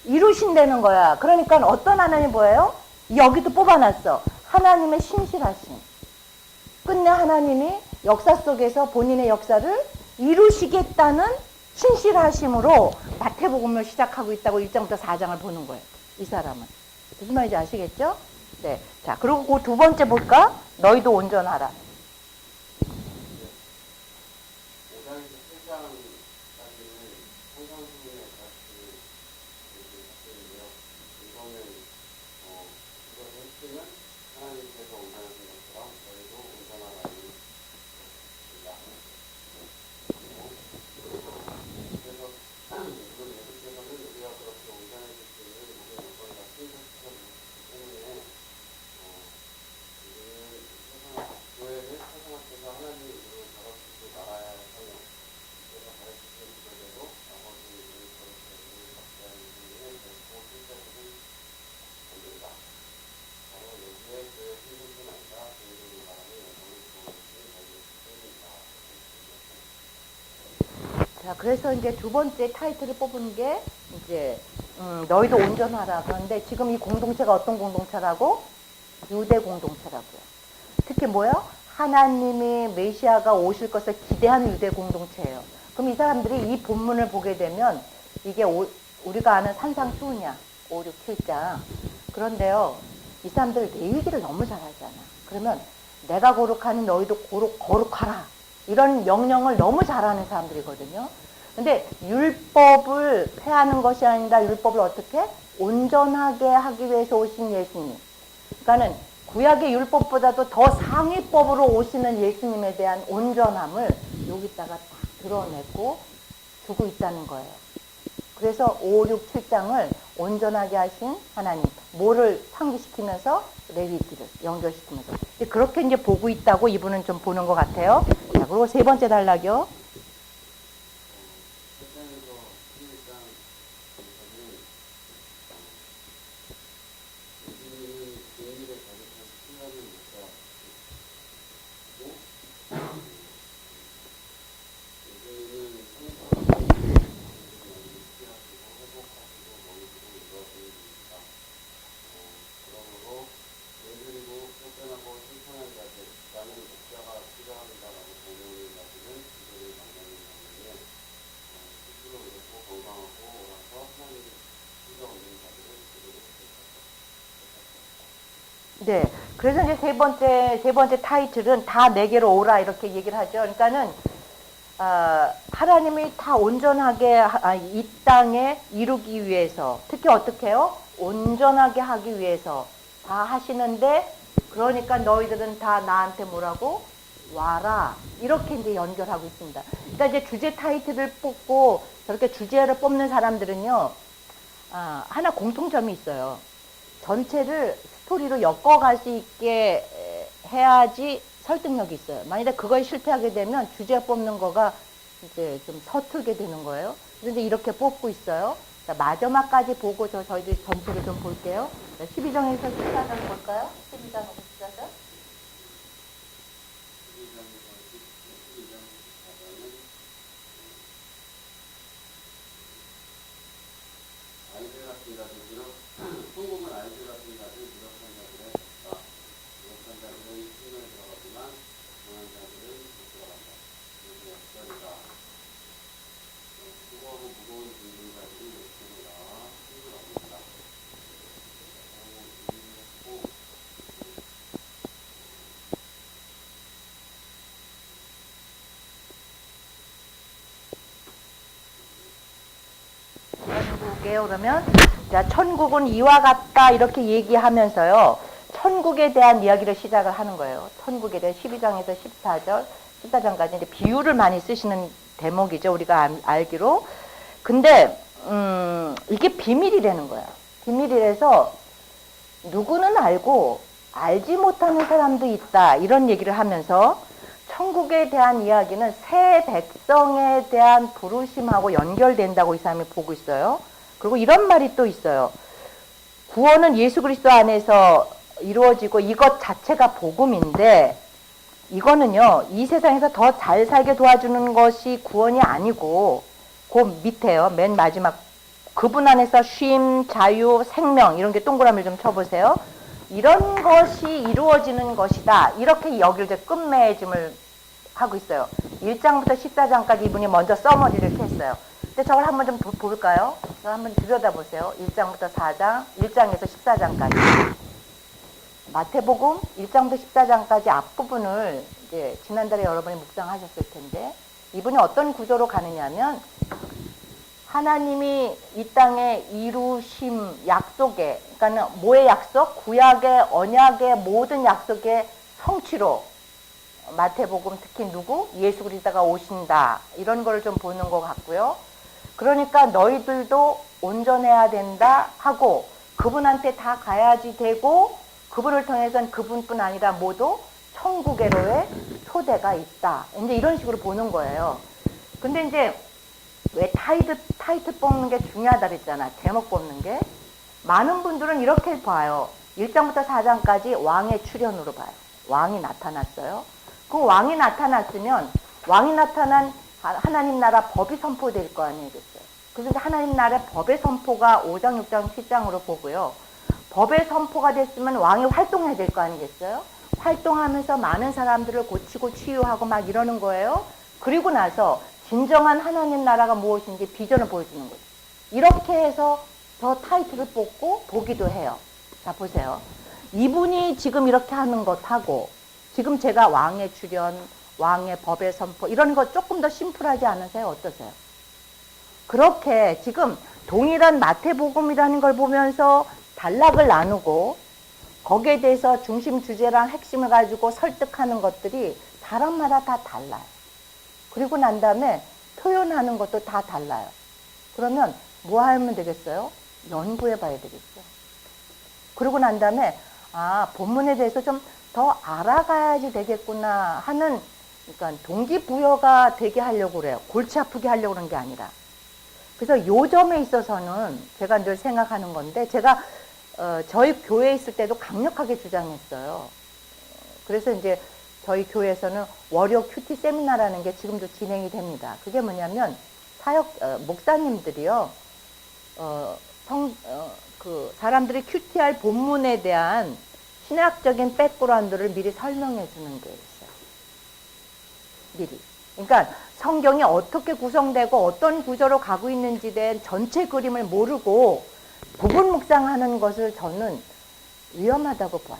이루신다는 거야. 그러니까 어떤 하나님 뭐예요? 여기도 뽑아놨어. 하나님의 신실하심. 끝내 하나님이 역사 속에서 본인의 역사를 이루시겠다는 신실하심으로 마태복음을 시작하고 있다고 1장부터 4장을 보는 거예요. 이 사람은. 무슨 말인지 아시겠죠? 네. 자, 그리고 그 두 번째 볼까? 너희도 온전하라. 5장에서 7장까지는 성경수의 가르침을 얘기했는데요. 이거는 이걸 했으면 하나님께서 온전하신 것처럼 저희도 온전하라는 것입니다. 그래서 이걸 예수께서는 우리가 그렇게 온전해질 수 있는 모든 요건을 다 충족시켜주셨기 때문에 우리는 교회를 세상학교에서 하나님의 이름을 가르치고 나아야 할 사명, 그래서 가르치신 그대로 나머지 이름을 가르쳐 이름을 받게 하는 일에 결코 실패해서는 안 된다. 바로 여기에 교회 힘뿐 아니라 그 이름을 말하는 영광을 부어주신 자기의 때문이다. 자, 그래서 이제 두 번째 타이틀을 뽑은 게 이제 너희도 온전하라. 그런데 지금 이 공동체가 어떤 공동체라고? 유대 공동체라고요. 특히 뭐요? 하나님이 메시아가 오실 것을 기대하는 유대 공동체예요. 그럼 이 사람들이 이 본문을 보게 되면 이게 우리가 아는 산상수훈이야. 5, 6, 7장. 그런데요, 이 사람들 내 얘기를 너무 잘하잖아. 그러면 내가 거룩하니 너희도 거룩하라. 이런 명령을 너무 잘하는 사람들이거든요. 근데 율법을 폐하는 것이 아니라 율법을 어떻게 온전하게 하기 위해서 오신 예수님. 그러니까는 구약의 율법보다도 더 상위법으로 오시는 예수님에 대한 온전함을 여기다가 딱 드러내고 주고 있다는 거예요. 그래서 5, 6, 7장을 온전하게 하신 하나님, 뭐를 상기시키면서 레위기를 연결시키면서 그렇게 이제 보고 있다고 이분은 좀 보는 것 같아요. 자, 그리고 세 번째 단락이요. 네. 그래서 이제 세 번째 타이틀은 다 내게로 오라 이렇게 얘기를 하죠. 그러니까는, 하나님이 다 온전하게 이 땅에 이루기 위해서, 특히 어떻게 해요? 온전하게 하기 위해서 다 하시는데, 그러니까 너희들은 다 나한테 뭐라고? 와라. 이렇게 이제 연결하고 있습니다. 그러니까 이제 주제 타이틀을 뽑고 저렇게 주제를 뽑는 사람들은요, 하나 공통점이 있어요. 전체를 스토리로 엮어갈 수 있게 해야지 설득력이 있어요. 만약에 그거에 실패하게 되면 주제 뽑는 거가 이제 좀 서툴게 되는 거예요. 그런데 이렇게 뽑고 있어요. 자, 마지막까지 보고 저희들이 전체를 좀 볼게요. 12장에서 14장 볼까요? 12장하고 14장. 성공은 아이들 같은 자들, 무력한 자들의 것이다. 무력한 자들은 신문에 들어가지만 강한 자들은 못 들어간다. 그래서 역설이다. 수고하고 무거운 짐진 자들이 역설이라 힘들어합니다. 천국에요. 그러면 자, 천국은 이와 같다 이렇게 얘기하면서요. 천국에 대한 이야기를 시작을 하는 거예요. 천국에 대한 12장에서 14장까지 이제 비유를 많이 쓰시는 대목이죠. 우리가 알기로. 근데 이게 비밀이라는 거야. 비밀이라서 누구는 알고 알지 못하는 사람도 있다. 이런 얘기를 하면서 천국에 대한 이야기는 새 백성에 대한 부르심하고 연결된다고 이 사람이 보고 있어요. 그리고 이런 말이 또 있어요. 구원은 예수 그리스도 안에서 이루어지고 이것 자체가 복음인데 이거는요. 이 세상에서 더 잘 살게 도와주는 것이 구원이 아니고 그 밑에요. 맨 마지막 그분 안에서 쉼, 자유, 생명 이런 게 동그라미를 좀 쳐보세요. 이런 것이 이루어지는 것이다. 이렇게 여기를 이제 끝맺음을 하고 있어요. 1장부터 14장까지 이분이 먼저 써머리를 했어요. 근데 저걸 한번 좀 볼까요? 저걸 한번 들여다보세요. 1장부터 4장, 1장에서 14장까지. 마태복음 1장부터 14장까지 앞부분을 이제 지난달에 여러분이 묵상하셨을 텐데 이분이 어떤 구조로 가느냐면 하나님이 이 땅에 이루심 약속에, 그러니까 뭐의 약속? 구약의 언약의 모든 약속의 성취로 마태복음 특히 누구? 예수 그리스도가 오신다. 이런 거를 좀 보는 것 같고요. 그러니까 너희들도 온전해야 된다 하고 그분한테 다 가야지 되고 그분을 통해서는 그분뿐 아니라 모두 천국에로의 초대가 있다. 이제 이런 식으로 보는 거예요. 근데 이제 왜 타이틀 뽑는 게 중요하다 그랬잖아. 제목 뽑는 게. 많은 분들은 이렇게 봐요. 1장부터 4장까지 왕의 출현으로 봐요. 왕이 나타났어요. 그 왕이 나타났으면 왕이 나타난 하나님 나라 법이 선포될 거 아니겠어요. 그래서 하나님 나라의 법의 선포가 5장, 6장, 7장으로 보고요. 법의 선포가 됐으면 왕이 활동해야 될 거 아니겠어요. 활동하면서 많은 사람들을 고치고 치유하고 막 이러는 거예요. 그리고 나서 진정한 하나님 나라가 무엇인지 비전을 보여주는 거죠. 이렇게 해서 더 타이틀을 뽑고 보기도 해요. 자, 보세요. 이분이 지금 이렇게 하는 것하고 지금 제가 왕의 출현, 왕의 법의 선포 이런 거 조금 더 심플하지 않으세요? 어떠세요? 그렇게 지금 동일한 마태복음이라는 걸 보면서 단락을 나누고 거기에 대해서 중심 주제랑 핵심을 가지고 설득하는 것들이 사람마다 다 달라요. 그리고 난 다음에 표현하는 것도 다 달라요. 그러면 뭐 하면 되겠어요? 연구해 봐야 되겠죠. 그러고 난 다음에 본문에 대해서 좀 더 알아가야지 되겠구나 하는, 그러니까 동기부여가 되게 하려고 그래요. 골치 아프게 하려고 그러는 게 아니라. 그래서 요 점에 있어서는 제가 늘 생각하는 건데, 제가 저희 교회에 있을 때도 강력하게 주장했어요. 그래서 이제 저희 교회에서는 월요 큐티 세미나라는 게 지금도 진행이 됩니다. 그게 뭐냐면 목사님들이요, 사람들이 큐티할 본문에 대한 신학적인 백그라운드를 미리 설명해 주는 게 있어요. 미리. 그러니까 성경이 어떻게 구성되고 어떤 구조로 가고 있는지에 대한 전체 그림을 모르고 부분 묵상하는 것을 저는 위험하다고 봐요.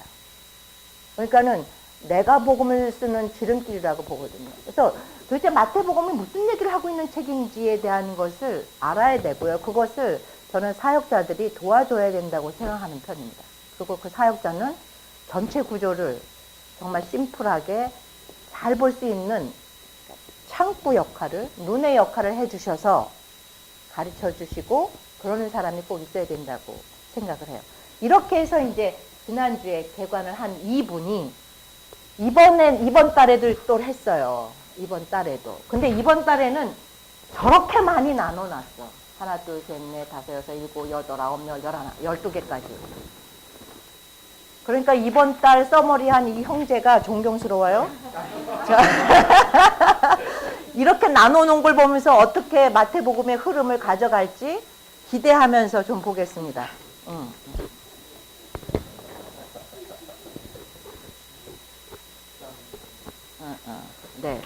그러니까는 내가 복음을 쓰는 지름길이라고 보거든요. 그래서 도대체 마태복음이 무슨 얘기를 하고 있는 책인지에 대한 것을 알아야 되고요. 그것을 저는 사역자들이 도와줘야 된다고 생각하는 편입니다. 그리고 그 사역자는 전체 구조를 정말 심플하게 잘 볼 수 있는 창구 역할을, 눈의 역할을 해주셔서 가르쳐 주시고 그러는 사람이 꼭 있어야 된다고 생각을 해요. 이렇게 해서 이제 지난주에 개관을 한 이분이 이번 달에도 또 했어요. 이번 달에도. 근데 이번 달에는 저렇게 많이 나눠놨어. 하나, 둘, 셋, 넷, 다섯, 여섯, 일곱, 여덟, 아홉, 열, 열하나, 12개까지. 그러니까 이번 달 써머리한 이 형제가 존경스러워요. 자, 이렇게 나눠놓은 걸 보면서 어떻게 마태복음의 흐름을 가져갈지 기대하면서 좀 보겠습니다. 네.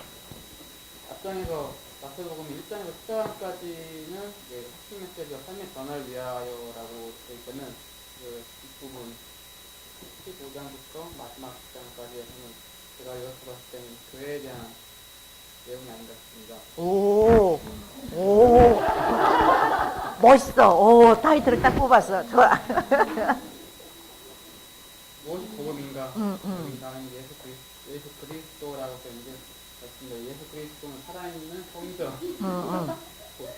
앞장에서 마태복음 1장에서 14장까지는 핵심 메시지와 삶의 변화를 위하여라고 되어 있다면 뒷부분 15장부터 마지막 10장까지에서는 제가 이렇게 봤을 때는 교회에 대한 내용이 아닌가 싶습니다. 오, 멋있어. 오, 타이틀을 딱 뽑았어. 좋아. 무엇이 복음인가? 복음이라는 예수 그리스도라고 되어 있습니다. 예수 그리스도는 살아있는 성전,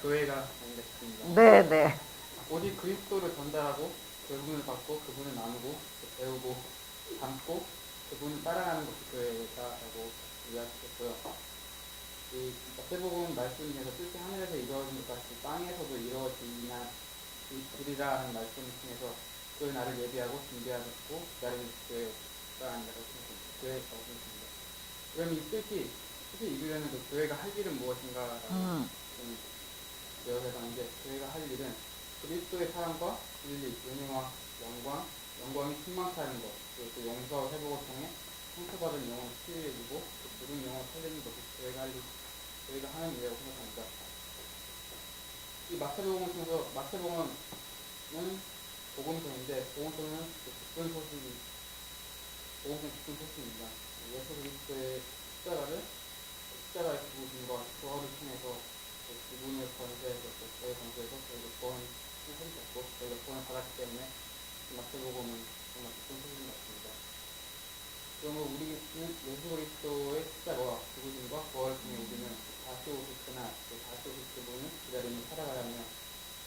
교회가 아닌가 싶습니다. 네. 오직 그리스도를 전달하고 그분을 받고 그분을 나누고 배우고 담고 그분을 따라가는 것이 교회다라고 이야기했고요. 이 마태복음 말씀 중에서 뜻이 하늘에서 이루어진 것 같이 땅에서도 이루어지리라 하는 말씀을 통해서 그 날을 예비하고 준비하고 기다리는 교회가 아니라고 생각합니다. 교회라고 생각합니다. 그럼 이 뜻이 이루려면 그 교회가 할 일은 무엇인가라고 되어서는데, 교회가 할 일은 그리스도의 사랑과 진리, 은혜와 영광이 충만케 하는 것, 그리고 그 용서 회복을 통해 상처받은 영혼을 치유해주고 죽은 영혼을 살리는 것이 교회가 하는 일이라고 생각합니다. 이 마태복음을 통해서 마태복음은 복음서인데 복음서는 기쁜 소식입니다. 예수 그리스도의 십자가의 죽으심과 부활을 통해서 그분을 건세해서 저희 건세해서 저희가 구원을 해주셨고 저희가 구원을 받았기 때문에 마태복음은 정말 기쁜 소식 같습니다. 그러므로 우리는 예수 그리스도의 십자가와 죽으심과 부활을 통해 우리는 다시 오실 그날, 다시 오실 그분을 기다리며 살아가야며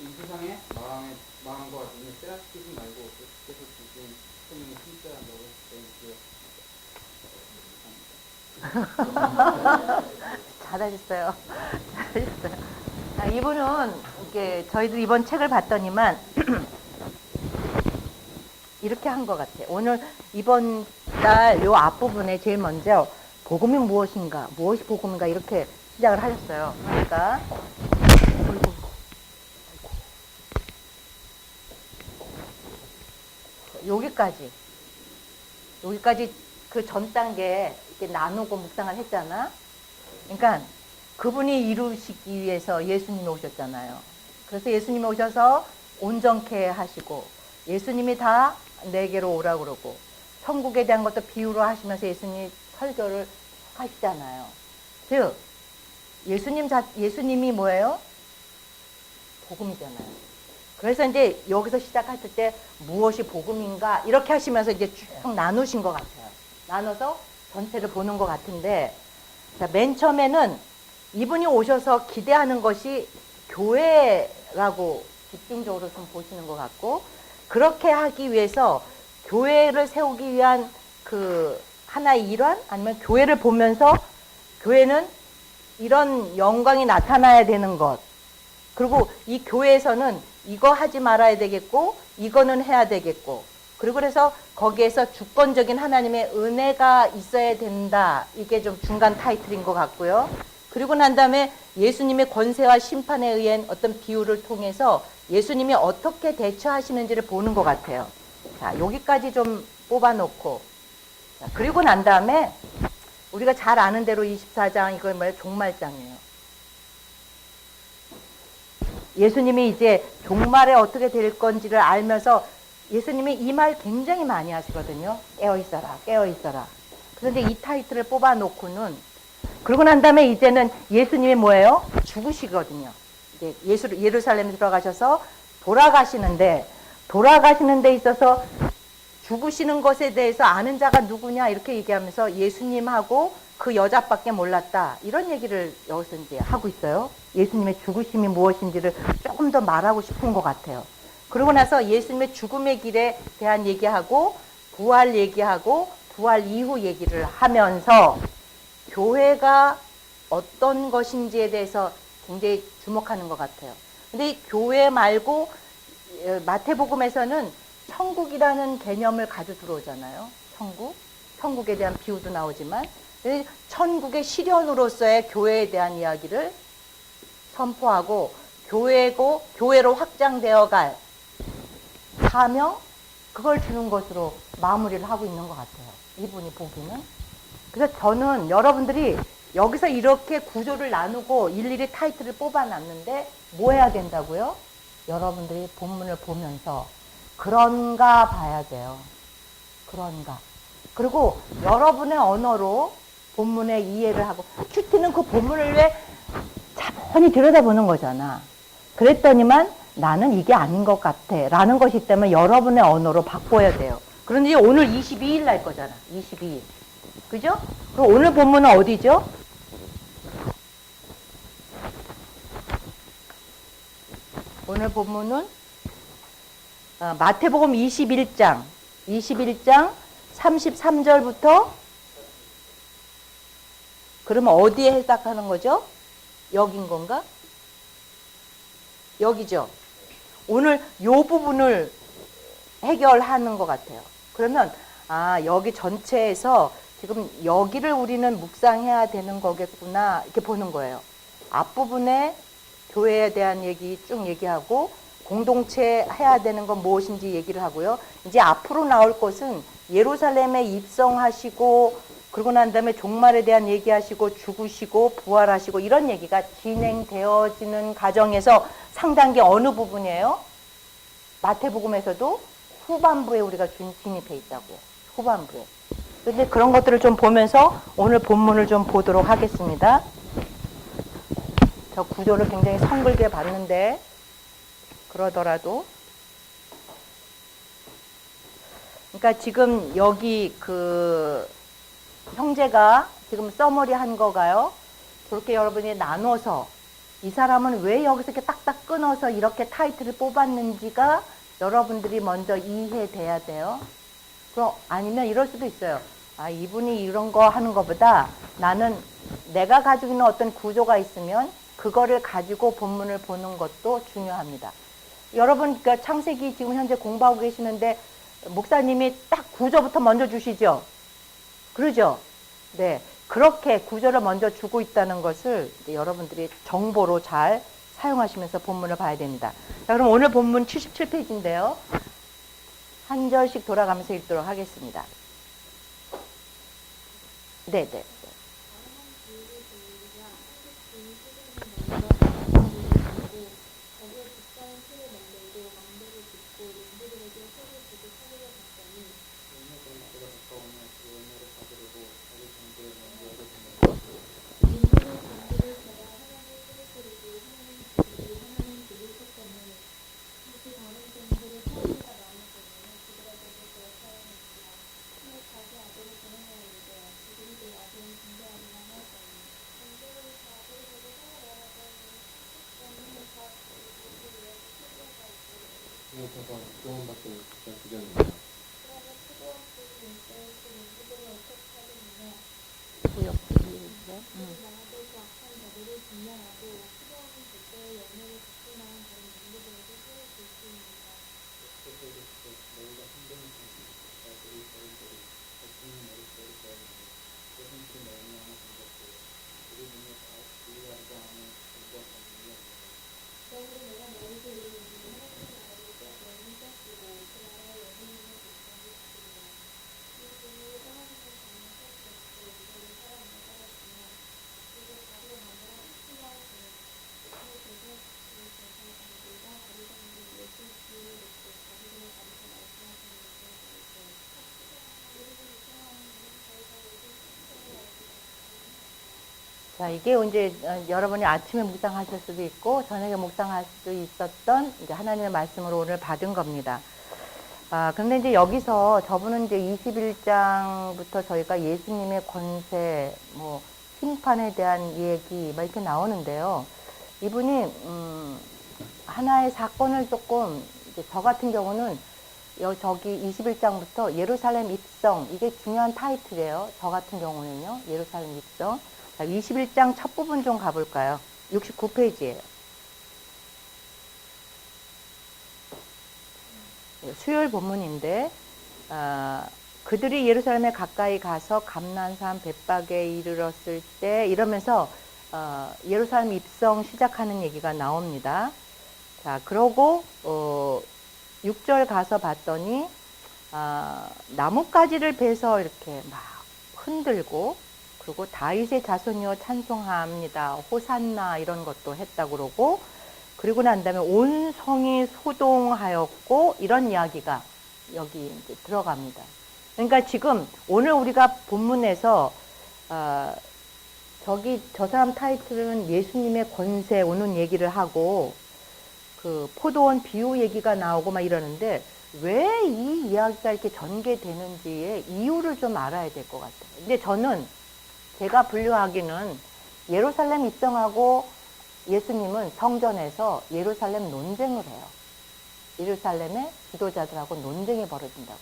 이 세상에 마음과 눈을 빼앗기지 말고 주께서 주신 생명을 힘써야한다고 잘하셨어요. 이분은 저희도 이번 책을 봤더니만 이렇게 한 것 같아요. 오늘 이번 달 요 앞부분에 제일 먼저 복음이 무엇인가, 무엇이 복음인가 이렇게 시작을 하셨어요. 그러니까 여기까지 그 전 단계에 이렇게 나누고 묵상을 했잖아. 그러니까 그분이 이루시기 위해서 예수님이 오셨잖아요. 그래서 예수님이 오셔서 온전케 하시고 예수님이 다 내게로 오라고 그러고 천국에 대한 것도 비유로 하시면서 예수님이 설교를 하시잖아요. 즉 예수님이 뭐예요? 복음이잖아요. 그래서 이제 여기서 시작했을 때 무엇이 복음인가 이렇게 하시면서 이제 쭉 나누신 것 같아요. 나눠서 전체를 보는 것 같은데, 자, 맨 처음에는 이분이 오셔서 기대하는 것이 교회라고 집중적으로 좀 보시는 것 같고, 그렇게 하기 위해서 교회를 세우기 위한 그 하나의 일환 아니면 교회를 보면서 교회는 이런 영광이 나타나야 되는 것, 그리고 이 교회에서는 이거 하지 말아야 되겠고 이거는 해야 되겠고, 그리고 그래서 거기에서 주권적인 하나님의 은혜가 있어야 된다. 이게 좀 중간 타이틀인 것 같고요. 그리고 난 다음에 예수님의 권세와 심판에 의한 어떤 비유를 통해서 예수님이 어떻게 대처하시는지를 보는 것 같아요. 자, 여기까지 좀 뽑아놓고, 자, 그리고 난 다음에 우리가 잘 아는 대로 24장 이걸 뭐예요? 종말장이에요. 예수님이 이제 종말에 어떻게 될 건지를 알면서 예수님이 이 말 굉장히 많이 하시거든요. 깨어있어라, 깨어있어라. 그런데 이 타이틀을 뽑아놓고는, 그러고 난 다음에 이제는 예수님이 뭐예요? 죽으시거든요. 이제 예루살렘에 들어가셔서 돌아가시는 데 있어서 죽으시는 것에 대해서 아는 자가 누구냐 이렇게 얘기하면서 예수님하고 그 여자밖에 몰랐다. 이런 얘기를 여기서 이제 하고 있어요. 예수님의 죽으심이 무엇인지를 조금 더 말하고 싶은 것 같아요. 그러고 나서 예수님의 죽음의 길에 대한 얘기하고 부활 얘기하고 부활 이후 얘기를 하면서 교회가 어떤 것인지에 대해서 굉장히 주목하는 것 같아요. 근데 이 교회 말고 마태복음에서는 천국이라는 개념을 가지고 들어오잖아요. 천국에 대한 비유도 나오지만 천국의 실현으로서의 교회에 대한 이야기를 선포하고 교회로 확장되어 갈 사명, 그걸 주는 것으로 마무리를 하고 있는 것 같아요. 이분이 보기는. 그래서 저는 여러분들이 여기서 이렇게 구조를 나누고 일일이 타이틀을 뽑아놨는데 뭐 해야 된다고요? 여러분들이 본문을 보면서 그런가 봐야 돼요. 그런가. 그리고 여러분의 언어로 본문의 이해를 하고, 큐티는 그 본문을 왜 차분히 들여다보는 거잖아. 그랬더니만 나는 이게 아닌 것 같아 라는 것이 때문에 여러분의 언어로 바꿔야 돼요. 그런데 오늘 22일 날 거잖아. 22일. 그죠? 그럼 오늘 본문은 어디죠? 오늘 본문은 마태복음 21장 33절부터, 그러면 어디에 해당하는 거죠? 여긴 건가? 여기죠. 오늘 요 부분을 해결하는 것 같아요. 그러면 여기 전체에서 지금 여기를 우리는 묵상해야 되는 거겠구나 이렇게 보는 거예요. 앞부분에 교회에 대한 얘기 쭉 얘기하고 공동체 해야 되는 건 무엇인지 얘기를 하고요. 이제 앞으로 나올 것은 예루살렘에 입성하시고 그러고 난 다음에 종말에 대한 얘기하시고 죽으시고 부활하시고 이런 얘기가 진행되어지는 과정에서 상당히 어느 부분이에요? 마태복음에서도 후반부에 우리가 진입해 있다고요. 후반부에. 근데 그런 것들을 좀 보면서 오늘 본문을 좀 보도록 하겠습니다. 저 구조를 굉장히 성글게 봤는데 그러더라도, 그러니까 지금 여기 그 형제가 지금 써머리 한 거가요. 그렇게 여러분이 나눠서 이 사람은 왜 여기서 이렇게 딱딱 끊어서 이렇게 타이틀을 뽑았는지가 여러분들이 먼저 이해돼야 돼요. 그럼 아니면 이럴 수도 있어요. 이분이 이런 거 하는 것보다 나는 내가 가지고 있는 어떤 구조가 있으면 그거를 가지고 본문을 보는 것도 중요합니다. 여러분, 그러니까 창세기 지금 현재 공부하고 계시는데 목사님이 딱 구조부터 먼저 주시죠. 그러죠? 네. 그렇게 구조를 먼저 주고 있다는 것을 이제 여러분들이 정보로 잘 사용하시면서 본문을 봐야 됩니다. 자, 그럼 오늘 본문 77페이지인데요. 한 절씩 돌아가면서 읽도록 하겠습니다. 네네. 거기에 제일 중대하리라 하였더니 이것저것 구원받고 있던 구경입니다. 자, 이게 이제 여러분이 아침에 묵상하실 수도 있고 저녁에 묵상할 수도 있었던 이제 하나님의 말씀으로 오늘 받은 겁니다. 근데 이제 여기서 저분은 이제 21장부터 저희가 예수님의 권세, 뭐 심판에 대한 얘기 막 이렇게 나오는데요. 이분이 하나의 사건을 조금 이제 저 같은 경우는 저기 21장부터 예루살렘 입성, 이게 중요한 타이틀이에요. 저 같은 경우는요. 예루살렘 입성. 자, 21장 첫 부분 좀 가볼까요? 69페이지예요. 수요일 본문인데 그들이 예루살렘에 가까이 가서 감난산 벳박에 이르렀을 때 이러면서 예루살렘 입성 시작하는 얘기가 나옵니다. 자, 그러고 6절 가서 봤더니 나뭇가지를 베서 이렇게 막 흔들고 그리고 다윗의 자손이여 찬송합니다. 호산나 이런 것도 했다고 그러고 그리고 난 다음에 온 성이 소동하였고 이런 이야기가 여기 이제 들어갑니다. 그러니까 지금 오늘 우리가 본문에서 저 사람 타이틀은 예수님의 권세 오는 얘기를 하고 그 포도원 비유 얘기가 나오고 막 이러는데 왜 이 이야기가 이렇게 전개되는지의 이유를 좀 알아야 될 것 같아요. 근데 저는 제가 분류하기는 예루살렘 입성하고 예수님은 성전에서 예루살렘 논쟁을 해요. 예루살렘의 지도자들하고 논쟁이 벌어진다고.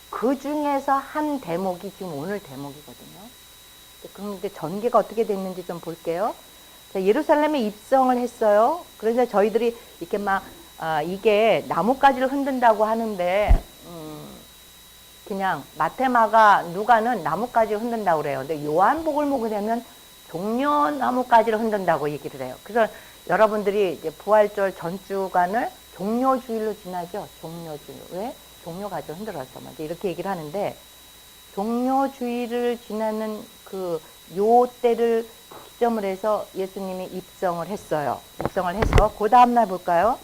그 중에서 한 대목이 지금 오늘 대목이거든요. 그럼 이제 전개가 어떻게 됐는지 좀 볼게요. 자, 예루살렘에 입성을 했어요. 그래서 저희들이 이렇게 막 이게 나뭇가지를 흔든다고 하는데 그냥 마테마가 누가는 나뭇가지를 흔든다고 그래요. 근데 요한복음을 보면 종려나뭇가지를 흔든다고 얘기를 해요. 그래서 여러분들이 이제 부활절 전주간을 종려주일로 지나죠. 종려주일. 왜? 종려가지를 흔들어서 먼저 이렇게 얘기를 하는데 종려주일을 지나는 요 때를 기점을 해서 예수님이 입성을 했어요. 입성을 해서 그 다음날 볼까요?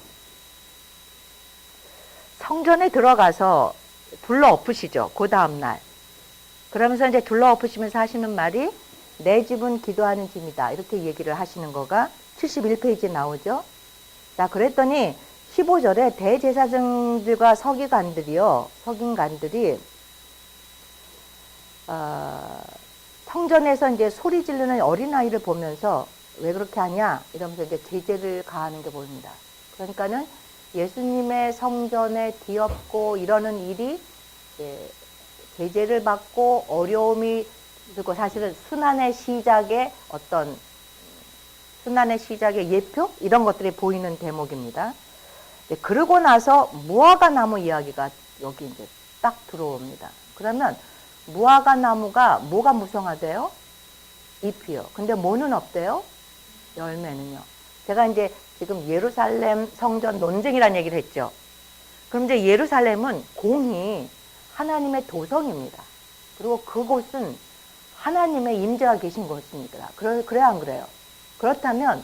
성전에 들어가서 둘러 엎으시죠. 그 다음날. 그러면서 이제 둘러 엎으시면서 하시는 말이 내 집은 기도하는 집이다. 이렇게 얘기를 하시는 거가 71페이지에 나오죠. 자, 그랬더니 15절에 대제사장들과 서기관들이 성전에서 이제 소리 지르는 어린아이를 보면서 왜 그렇게 하냐? 이러면서 이제 제재를 가하는 게 보입니다. 그러니까는 예수님의 성전에 뒤엎고 이러는 일이 제재를 받고 어려움이 그리고 사실은 순환의 시작의 예표? 이런 것들이 보이는 대목입니다. 그러고 나서 무화과 나무 이야기가 여기 이제 딱 들어옵니다. 그러면 무화과 나무가 뭐가 무성하대요? 잎이요. 근데 뭐는 없대요? 열매는요. 제가 이제 지금 예루살렘 성전 논쟁이라는 얘기를 했죠. 그럼 이제 예루살렘은 공이 하나님의 도성입니다. 그리고 그곳은 하나님의 임재가 계신 곳입니다. 그래야 안 그래요? 그렇다면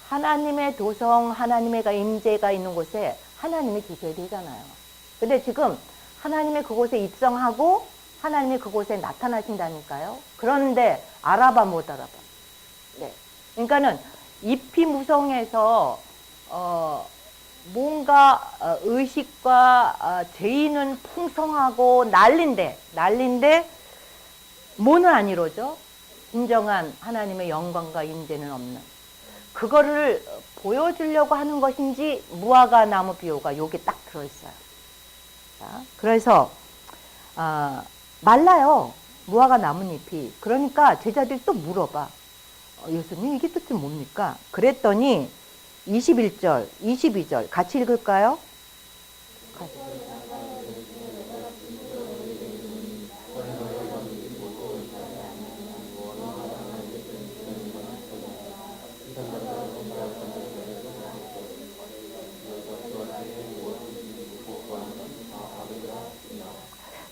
하나님의 도성, 하나님의 임재가 있는 곳에 하나님이 계셔야 되잖아요. 근데 지금 하나님의 그곳에 입성하고 하나님이 그곳에 나타나신다니까요. 그런데 알아봐 못 알아봐. 네. 그러니까는 잎이 무성해서 뭔가 의식과 죄인은 풍성하고 난린데 뭐는 안 이루어져? 진정한 하나님의 영광과 임재는 없는 그거를 보여주려고 하는 것인지 무화과 나무 비유가 여기 딱 들어있어요. 자, 그래서 말라요. 무화과 나뭇잎이. 그러니까 제자들이 또 물어봐. 예수님 이게 뜻이 뭡니까? 그랬더니 21절, 22절 같이 읽을까요?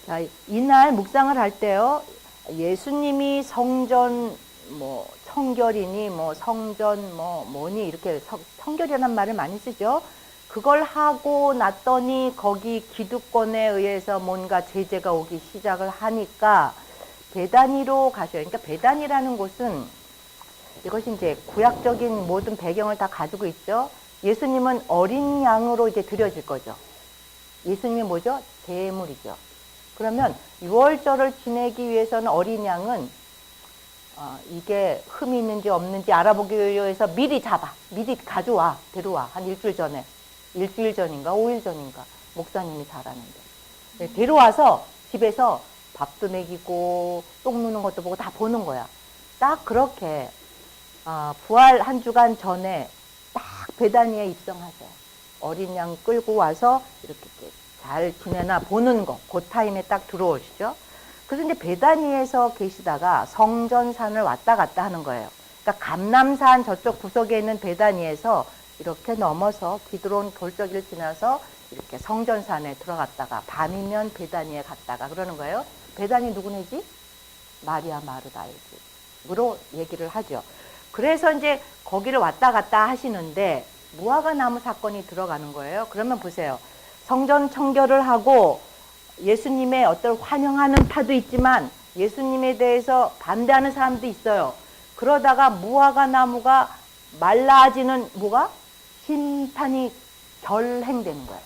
자, 이날 묵상을 할 때요. 예수님이 성전 뭐 청결이니 뭐 성전 뭐 뭐니 이렇게 청결이라는 말을 많이 쓰죠. 그걸 하고 났더니 거기 기득권에 의해서 뭔가 제재가 오기 시작을 하니까 베다니로 가셔요. 그러니까 베다니라는 곳은 이것이 이제 구약적인 모든 배경을 다 가지고 있죠. 예수님은 어린 양으로 이제 드려질 거죠. 예수님이 뭐죠? 제물이죠. 그러면 6월절을 지내기 위해서는 어린 양은 이게 흠이 있는지 없는지 알아보기 위해서 미리 가져와, 데려와. 한 일주일 전에. 일주일 전인가, 5일 전인가. 목사님이 잘하는데. 네, 데려와서 집에서 밥도 먹이고, 똥 누는 것도 보고 다 보는 거야. 딱 그렇게, 부활 한 주간 전에 딱 베다니에 입성하세요. 어린 양 끌고 와서 이렇게 잘 지내나 보는 거, 그 타임에 딱 들어오시죠. 그래서 이제 베다니에서 계시다가 성전산을 왔다 갔다 하는 거예요. 그러니까 감람산 저쪽 구석에 있는 베다니에서 이렇게 넘어서 기드론 골짜기를 지나서 이렇게 성전산에 들어갔다가 밤이면 베다니에 갔다가 그러는 거예요. 베다니 누구네지? 마리아 마르다의 집으로 얘기를 하죠. 그래서 이제 거기를 왔다 갔다 하시는데 무화과 나무 사건이 들어가는 거예요. 그러면 보세요. 성전 청결을 하고 예수님의 어떤 환영하는 파도 있지만 예수님에 대해서 반대하는 사람도 있어요. 그러다가 무화과 나무가 말라지는 뭐가? 심판이 결행되는 거예요.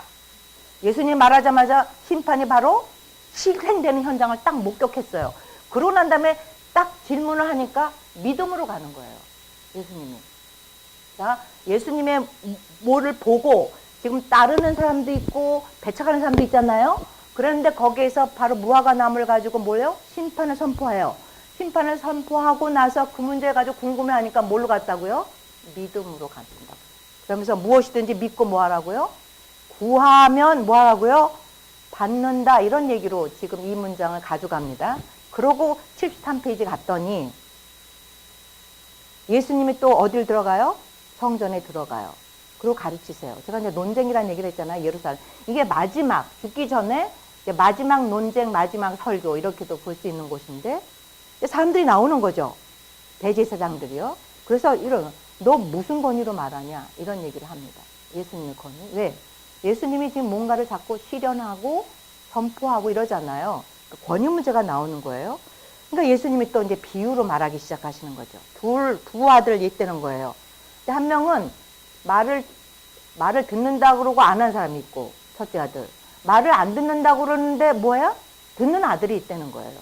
예수님 말하자마자 심판이 바로 실행되는 현장을 딱 목격했어요. 그러고 난 다음에 딱 질문을 하니까 믿음으로 가는 거예요. 예수님이. 자, 예수님의 뭐를 보고 지금 따르는 사람도 있고 배척하는 사람도 있잖아요. 그런데 거기에서 바로 무화과 나무를 가지고 뭐예요? 심판을 선포해요. 심판을 선포하고 나서 그 문제 가지고 궁금해하니까 뭘로 갔다고요? 믿음으로 간다. 그러면서 무엇이든지 믿고 뭐 하라고요? 구하면 뭐 하라고요? 받는다. 이런 얘기로 지금 이 문장을 가져갑니다. 그러고 73페이지 갔더니 예수님이 또 어딜 들어가요? 성전에 들어가요. 그리고 가르치세요. 제가 이제 논쟁이라는 얘기를 했잖아요. 예루살렘. 이게 마지막, 죽기 전에 마지막 논쟁, 마지막 설교 이렇게도 볼 수 있는 곳인데 사람들이 나오는 거죠. 대제사장들이요. 그래서 너 무슨 권위로 말하냐 이런 얘기를 합니다. 예수님의 권위. 왜? 예수님이 지금 뭔가를 자꾸 실현하고 선포하고 이러잖아요. 권위 문제가 나오는 거예요. 그러니까 예수님이 또 이제 비유로 말하기 시작하시는 거죠. 두 아들을 얘기하는 거예요. 한 명은 말을 듣는다고 그러고 안 한 사람이 있고, 첫째 아들. 말을 안 듣는다고 그러는데 뭐야? 듣는 아들이 있다는 거예요.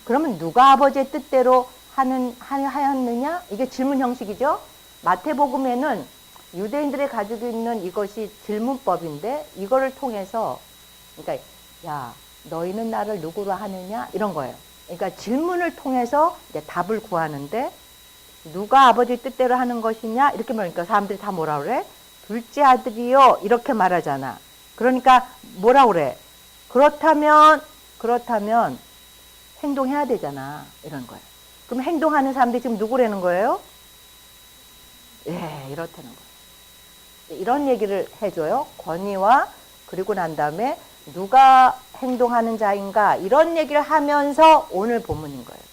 그러면 누가 아버지의 뜻대로 하였느냐? 이게 질문 형식이죠. 마태복음에는 유대인들이 가지고 있는 이것이 질문법인데 이거를 통해서 그러니까 야 너희는 나를 누구로 하느냐? 이런 거예요. 그러니까 질문을 통해서 이제 답을 구하는데 누가 아버지 뜻대로 하는 것이냐? 이렇게 말하니까 사람들이 다 뭐라 그래? 둘째 아들이요. 이렇게 말하잖아. 그러니까 뭐라 그래? 그렇다면 행동해야 되잖아. 이런 거예요. 그럼 행동하는 사람들이 지금 누구라는 거예요? 예, 이렇다는 거예요. 이런 얘기를 해줘요. 권위와 그리고 난 다음에 누가 행동하는 자인가 이런 얘기를 하면서 오늘 본문인 거예요.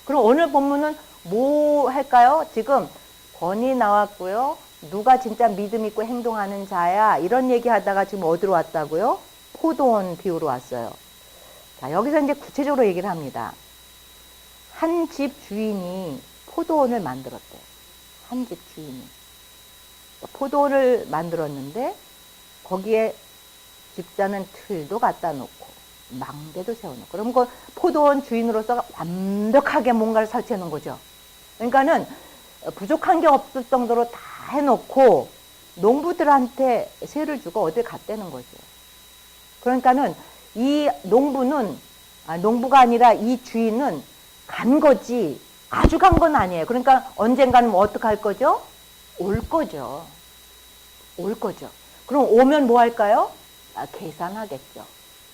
그럼 오늘 본문은 뭐 할까요? 지금 권위 나왔고요. 누가 진짜 믿음 있고 행동하는 자야 이런 얘기 하다가 지금 어디로 왔다고요? 포도원 비유로 왔어요. 자, 여기서 이제 구체적으로 얘기를 합니다. 한 집 주인이 포도원을 만들었대요. 한 집 주인이. 포도원을 만들었는데 거기에 집사는 틀도 갖다 놓고 망대도 세워놓고. 그럼 그 포도원 주인으로서 완벽하게 뭔가를 설치해 놓은 거죠. 그러니까는 부족한 게 없을 정도로 다 해놓고 농부들한테 세를 주고 어딜 갔다는 거죠. 그러니까는 이 농부는, 농부가 아니라 이 주인은 간 거지 아주 간 건 아니에요. 그러니까 언젠가는 뭐 어떻게 할 거죠? 올 거죠. 올 거죠. 그럼 오면 뭐 할까요? 계산하겠죠.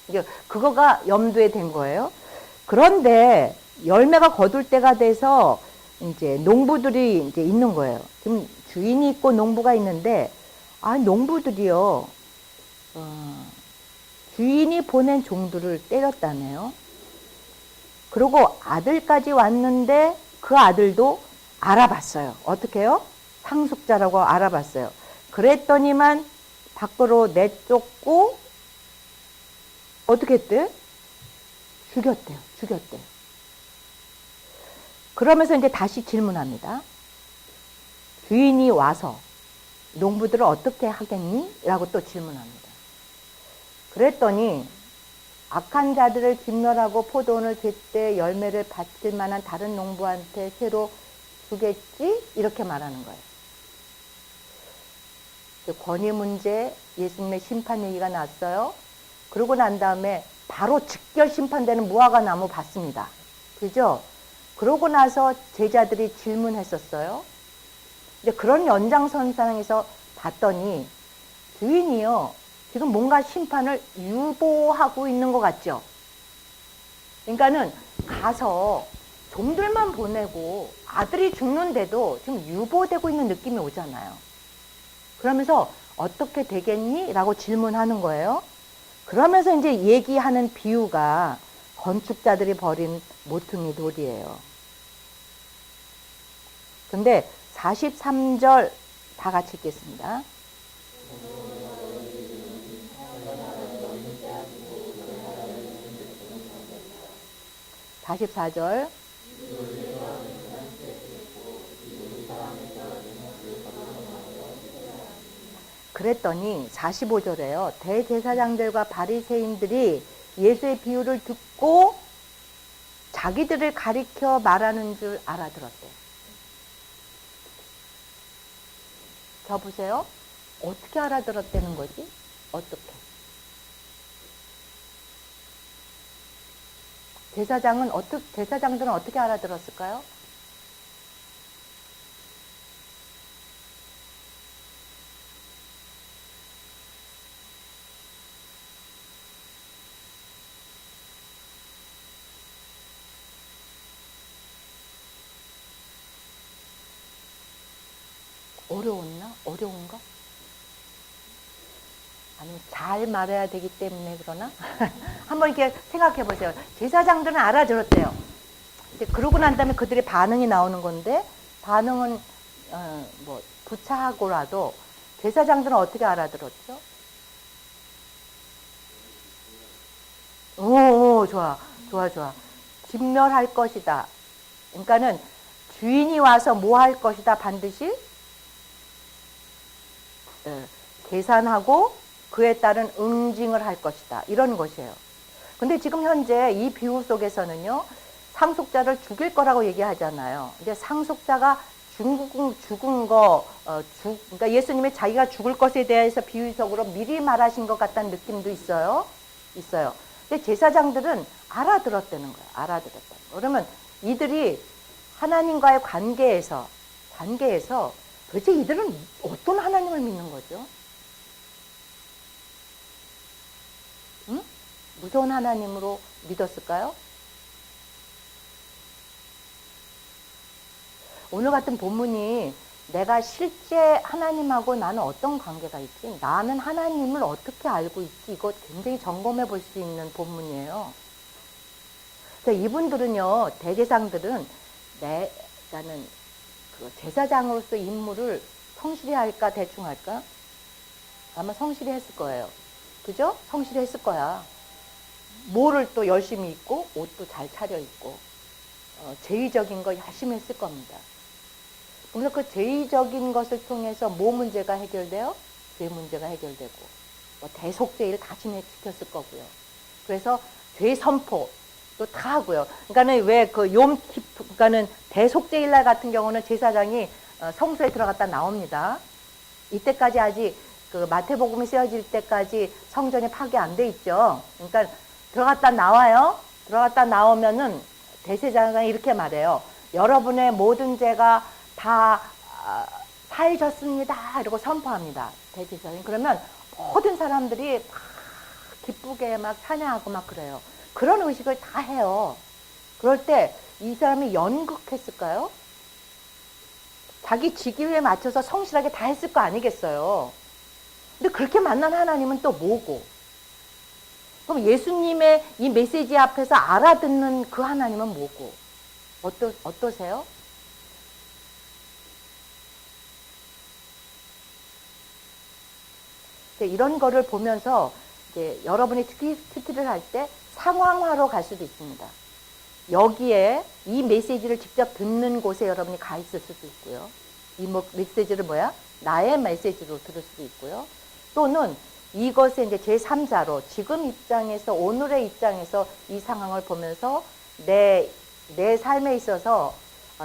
이제 그거가 염두에 된 거예요. 그런데 열매가 거둘 때가 돼서 이제 농부들이 이제 있는 거예요. 지금 주인이 있고 농부가 있는데, 농부들이요, 주인이 보낸 종들을 때렸다네요. 그리고 아들까지 왔는데 그 아들도 알아봤어요. 어떻게 해요? 상속자라고 알아봤어요. 그랬더니만 밖으로 내쫓고 어떻게 했대? 죽였대요. 그러면서 이제 다시 질문합니다. 주인이 와서 농부들을 어떻게 하겠니? 라고 또 질문합니다. 그랬더니 악한 자들을 진멸하고 포도원을 제때 열매를 받을 만한 다른 농부한테 새로 주겠지? 이렇게 말하는 거예요. 권위 문제, 예수님의 심판 얘기가 났어요. 그러고 난 다음에 바로 직결 심판되는 무화과 나무 봤습니다. 그죠? 그러고 나서 제자들이 질문했었어요. 이제 그런 연장선상에서 봤더니 주인이요, 지금 뭔가 심판을 유보하고 있는 것 같죠? 그러니까는 가서 종들만 보내고 아들이 죽는데도 지금 유보되고 있는 느낌이 오잖아요. 그러면서 어떻게 되겠니? 라고 질문하는 거예요. 그러면서 이제 얘기하는 비유가 건축자들이 버린 모퉁이 돌이에요. 근데 43절 다 같이 읽겠습니다. 44절. 그랬더니 45절에요. 대제사장들과 바리새인들이 예수의 비유를 듣고 자기들을 가리켜 말하는 줄 알아들었대요. 저 보세요. 어떻게 알아들었다는 거지? 어떻게? 제사장들은 어떻게 알아들었을까요? 어려웠나? 어려운가? 아니면 잘 말해야 되기 때문에 그러나? 한번 이렇게 생각해 보세요. 제사장들은 알아들었대요. 근데 그러고 난 다음에 그들의 반응이 나오는 건데, 반응은 뭐 부차하고라도 제사장들은 어떻게 알아들었죠? 오, 좋아. 진멸할 것이다. 그러니까는 주인이 와서 뭐 할 것이다, 반드시? 계산하고 그에 따른 응징을 할 것이다. 이런 것이에요. 근데 지금 현재 이 비유 속에서는요, 상속자를 죽일 거라고 얘기하잖아요. 근데 상속자가 죽은 거, 그러니까 예수님이 자기가 죽을 것에 대해서 비유적으로 미리 말하신 것 같다는 느낌도 있어요. 근데 제사장들은 알아들었다는 거예요. 알아들었다. 그러면 이들이 하나님과의 관계에서 도대체 이들은 어떤 하나님을 믿는 거죠? 응? 무서운 하나님으로 믿었을까요? 오늘 같은 본문이 내가 실제 하나님하고 나는 어떤 관계가 있지? 나는 하나님을 어떻게 알고 있지? 이거 굉장히 점검해 볼 수 있는 본문이에요. 그러니까 이분들은요, 대제사장들은 나는 그 제사장으로서 임무를 성실히 할까 대충 할까? 아마 성실히 했을 거예요. 그죠? 성실히 했을 거야. 뭐를 또 열심히 입고 옷도 잘 차려입고 제의적인 거 열심히 했을 겁니다. 그래서 그 제의적인 것을 통해서 뭐 문제가 해결돼요? 죄 문제가 해결되고 뭐 대속죄를 다 진행시켰을 거고요. 그래서 죄 선포 또 다 하고요. 그러니까는 왜 그 그러니까는 대속죄일날 같은 경우는 제사장이 성소에 들어갔다 나옵니다. 이때까지 아직 그 마태복음이 쓰여질 때까지 성전이 파괴 안 돼 있죠. 그러니까 들어갔다 나와요. 들어갔다 나오면은 대제사장이 이렇게 말해요. 여러분의 모든 죄가 다 사해졌습니다. 이러고 선포합니다. 대제사장이. 그러면 모든 사람들이 막 기쁘게 막 찬양하고 막 그래요. 그런 의식을 다 해요. 그럴 때 이 사람이 연극했을까요? 자기 직위에 맞춰서 성실하게 다 했을 거 아니겠어요. 근데 그렇게 만난 하나님은 또 뭐고? 그럼 예수님의 이 메시지 앞에서 알아듣는 그 하나님은 뭐고? 어떠세요? 이런 거를 보면서 이제 여러분이 큐티를 할 때 상황화로 갈 수도 있습니다. 여기에 이 메시지를 직접 듣는 곳에 여러분이 가 있을 수도 있고요. 이 메시지를 나의 메시지로 들을 수도 있고요. 또는 이것에 이제 제3자로 지금 입장에서 오늘의 입장에서 이 상황을 보면서 내 삶에 있어서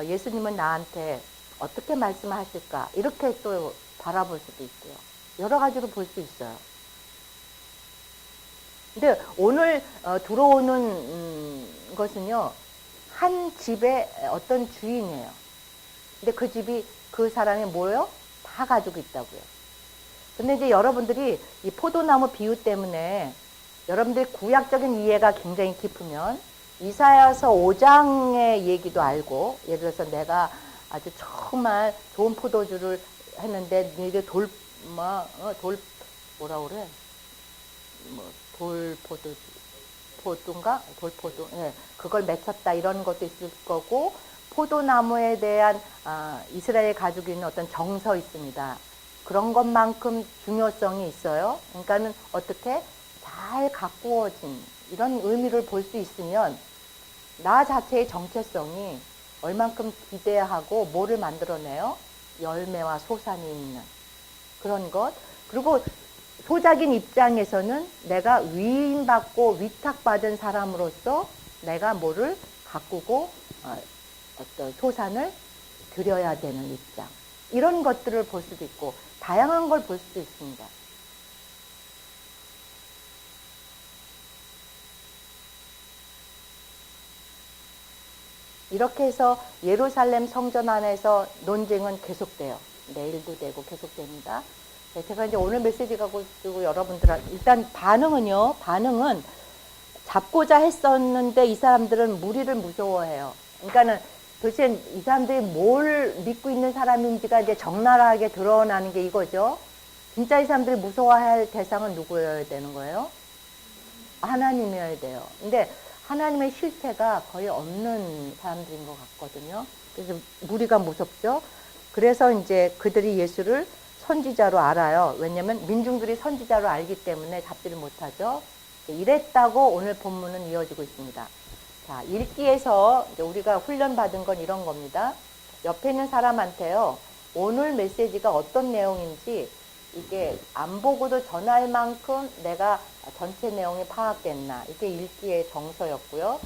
예수님은 나한테 어떻게 말씀하실까 이렇게 또 바라볼 수도 있고요. 여러 가지로 볼 수 있어요. 근데 오늘 들어오는 것은요, 한 집의 어떤 주인이에요. 근데 그 집이 그 사람이 뭐예요? 다 가지고 있다고요. 근데 이제 여러분들이 이 포도나무 비유 때문에 여러분들이 구약적인 이해가 굉장히 깊으면 이사야서 5장의 얘기도 알고, 예를 들어서 내가 아주 정말 좋은 포도주를 했는데 너희들 뭐라 그래? 돌포도주, 돌포도, 예, 그걸 맺혔다 이런 것도 있을 거고, 포도나무에 대한 이스라엘 가지고 있는 어떤 정서 있습니다. 그런 것만큼 중요성이 있어요. 그러니까는 어떻게 잘 가꾸어진 이런 의미를 볼 수 있으면 나 자체의 정체성이 얼만큼 기대하고 뭐를 만들어내요? 열매와 소산이 있는 그런 것. 그리고 소작인 입장에서는 내가 위임받고 위탁받은 사람으로서 내가 뭐를 가꾸고 어떤 소산을 드려야 되는 입장. 이런 것들을 볼 수도 있고 다양한 걸 볼 수도 있습니다. 이렇게 해서 예루살렘 성전 안에서 논쟁은 계속돼요. 내일도 되고 계속됩니다. 제가 이제 오늘 메시지 갖고 여러분들한테 일단 반응은 잡고자 했었는데 이 사람들은 무리를 무서워해요. 그러니까는 도대체 이 사람들이 뭘 믿고 있는 사람인지가 이제 적나라하게 드러나는 게 이거죠. 진짜 이 사람들이 무서워할 대상은 누구여야 되는 거예요? 하나님이어야 돼요. 근데 하나님의 실체가 거의 없는 사람들인 것 같거든요. 그래서 무리가 무섭죠. 그래서 이제 그들이 예수를 선지자로 알아요. 왜냐하면 민중들이 선지자로 알기 때문에 잡지를 못하죠. 이랬다고 오늘 본문은 이어지고 있습니다. 자, 읽기에서 이제 우리가 훈련받은 건 이런 겁니다. 옆에 있는 사람한테요, 오늘 메시지가 어떤 내용인지 이게 안 보고도 전할 만큼 내가 전체 내용이 파악됐나. 이게 읽기의 정서였고요.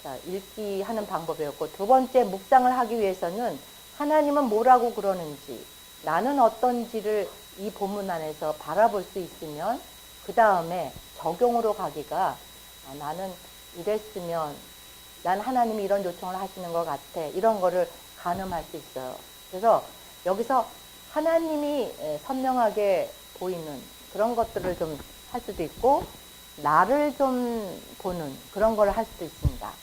자, 읽기 하는 방법이었고, 두 번째 묵상을 하기 위해서는 하나님은 뭐라고 그러는지, 나는 어떤지를 이 본문 안에서 바라볼 수 있으면 그 다음에 적용으로 가기가 나는 이랬으면 난 하나님이 이런 요청을 하시는 것 같아. 이런 거를 가늠할 수 있어요. 그래서 여기서 하나님이 선명하게 보이는 그런 것들을 좀 할 수도 있고 나를 좀 보는 그런 걸 할 수도 있습니다.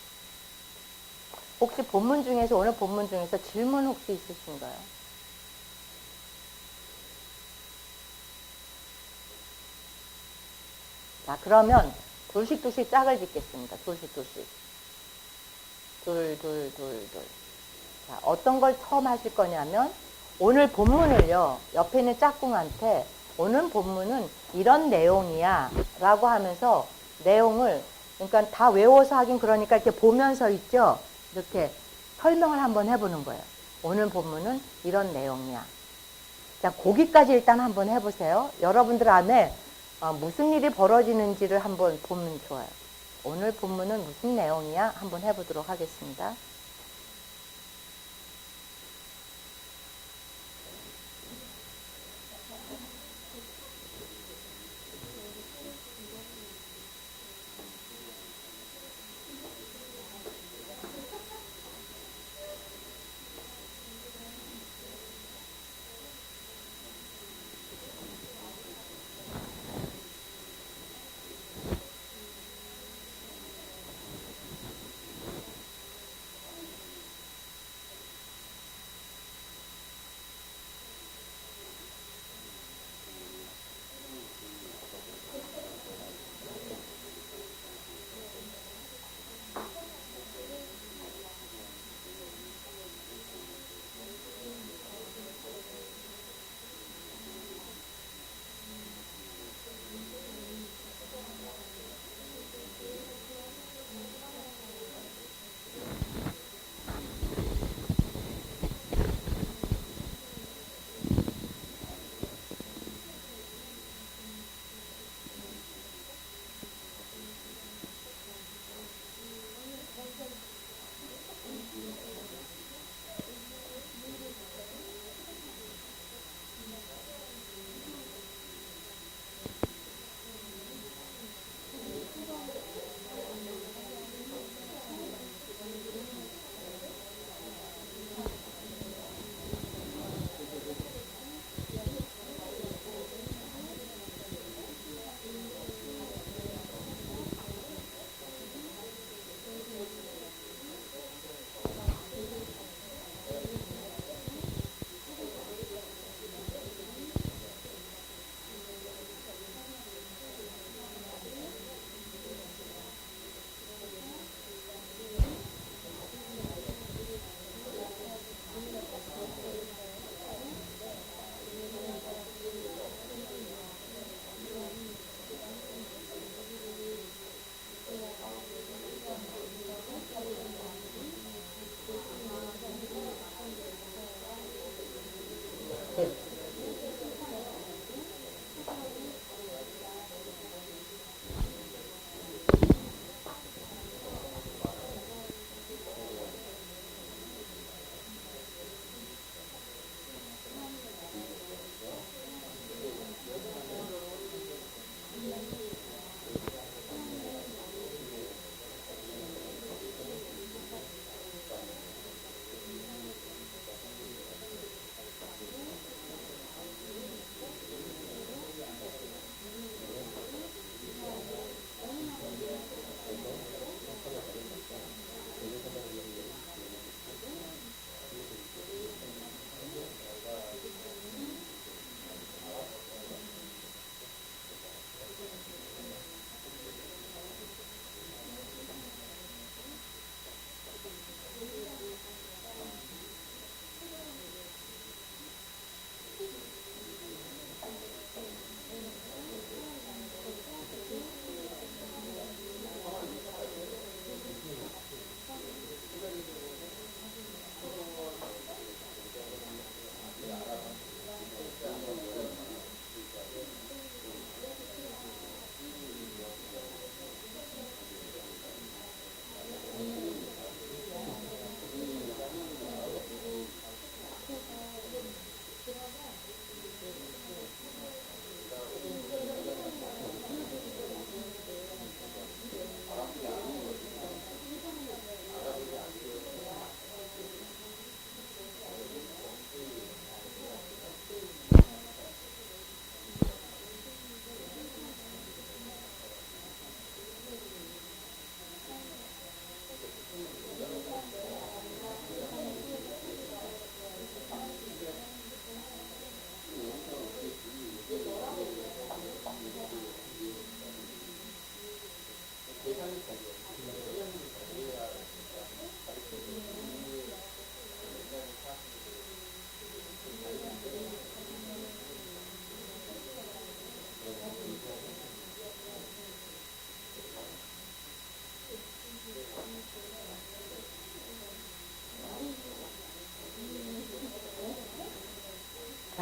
혹시 본문 중에서 오늘 본문 중에서 질문 혹시 있으신가요? 자, 그러면 둘씩 짝을 짓겠습니다. 둘씩. 둘. 자, 어떤 걸 처음 하실 거냐면 오늘 본문을요, 옆에 있는 짝꿍한테 오늘 본문은 이런 내용이야 라고 하면서 내용을, 그러니까 다 외워서 하긴 그러니까 이렇게 보면서 있죠, 이렇게 설명을 한번 해보는 거예요. 오늘 본문은 이런 내용이야. 자, 거기까지 일단 한번 해보세요. 여러분들 안에 무슨 일이 벌어지는지를 한번 보면 좋아요. 오늘 본문은 무슨 내용이야? 한번 해보도록 하겠습니다.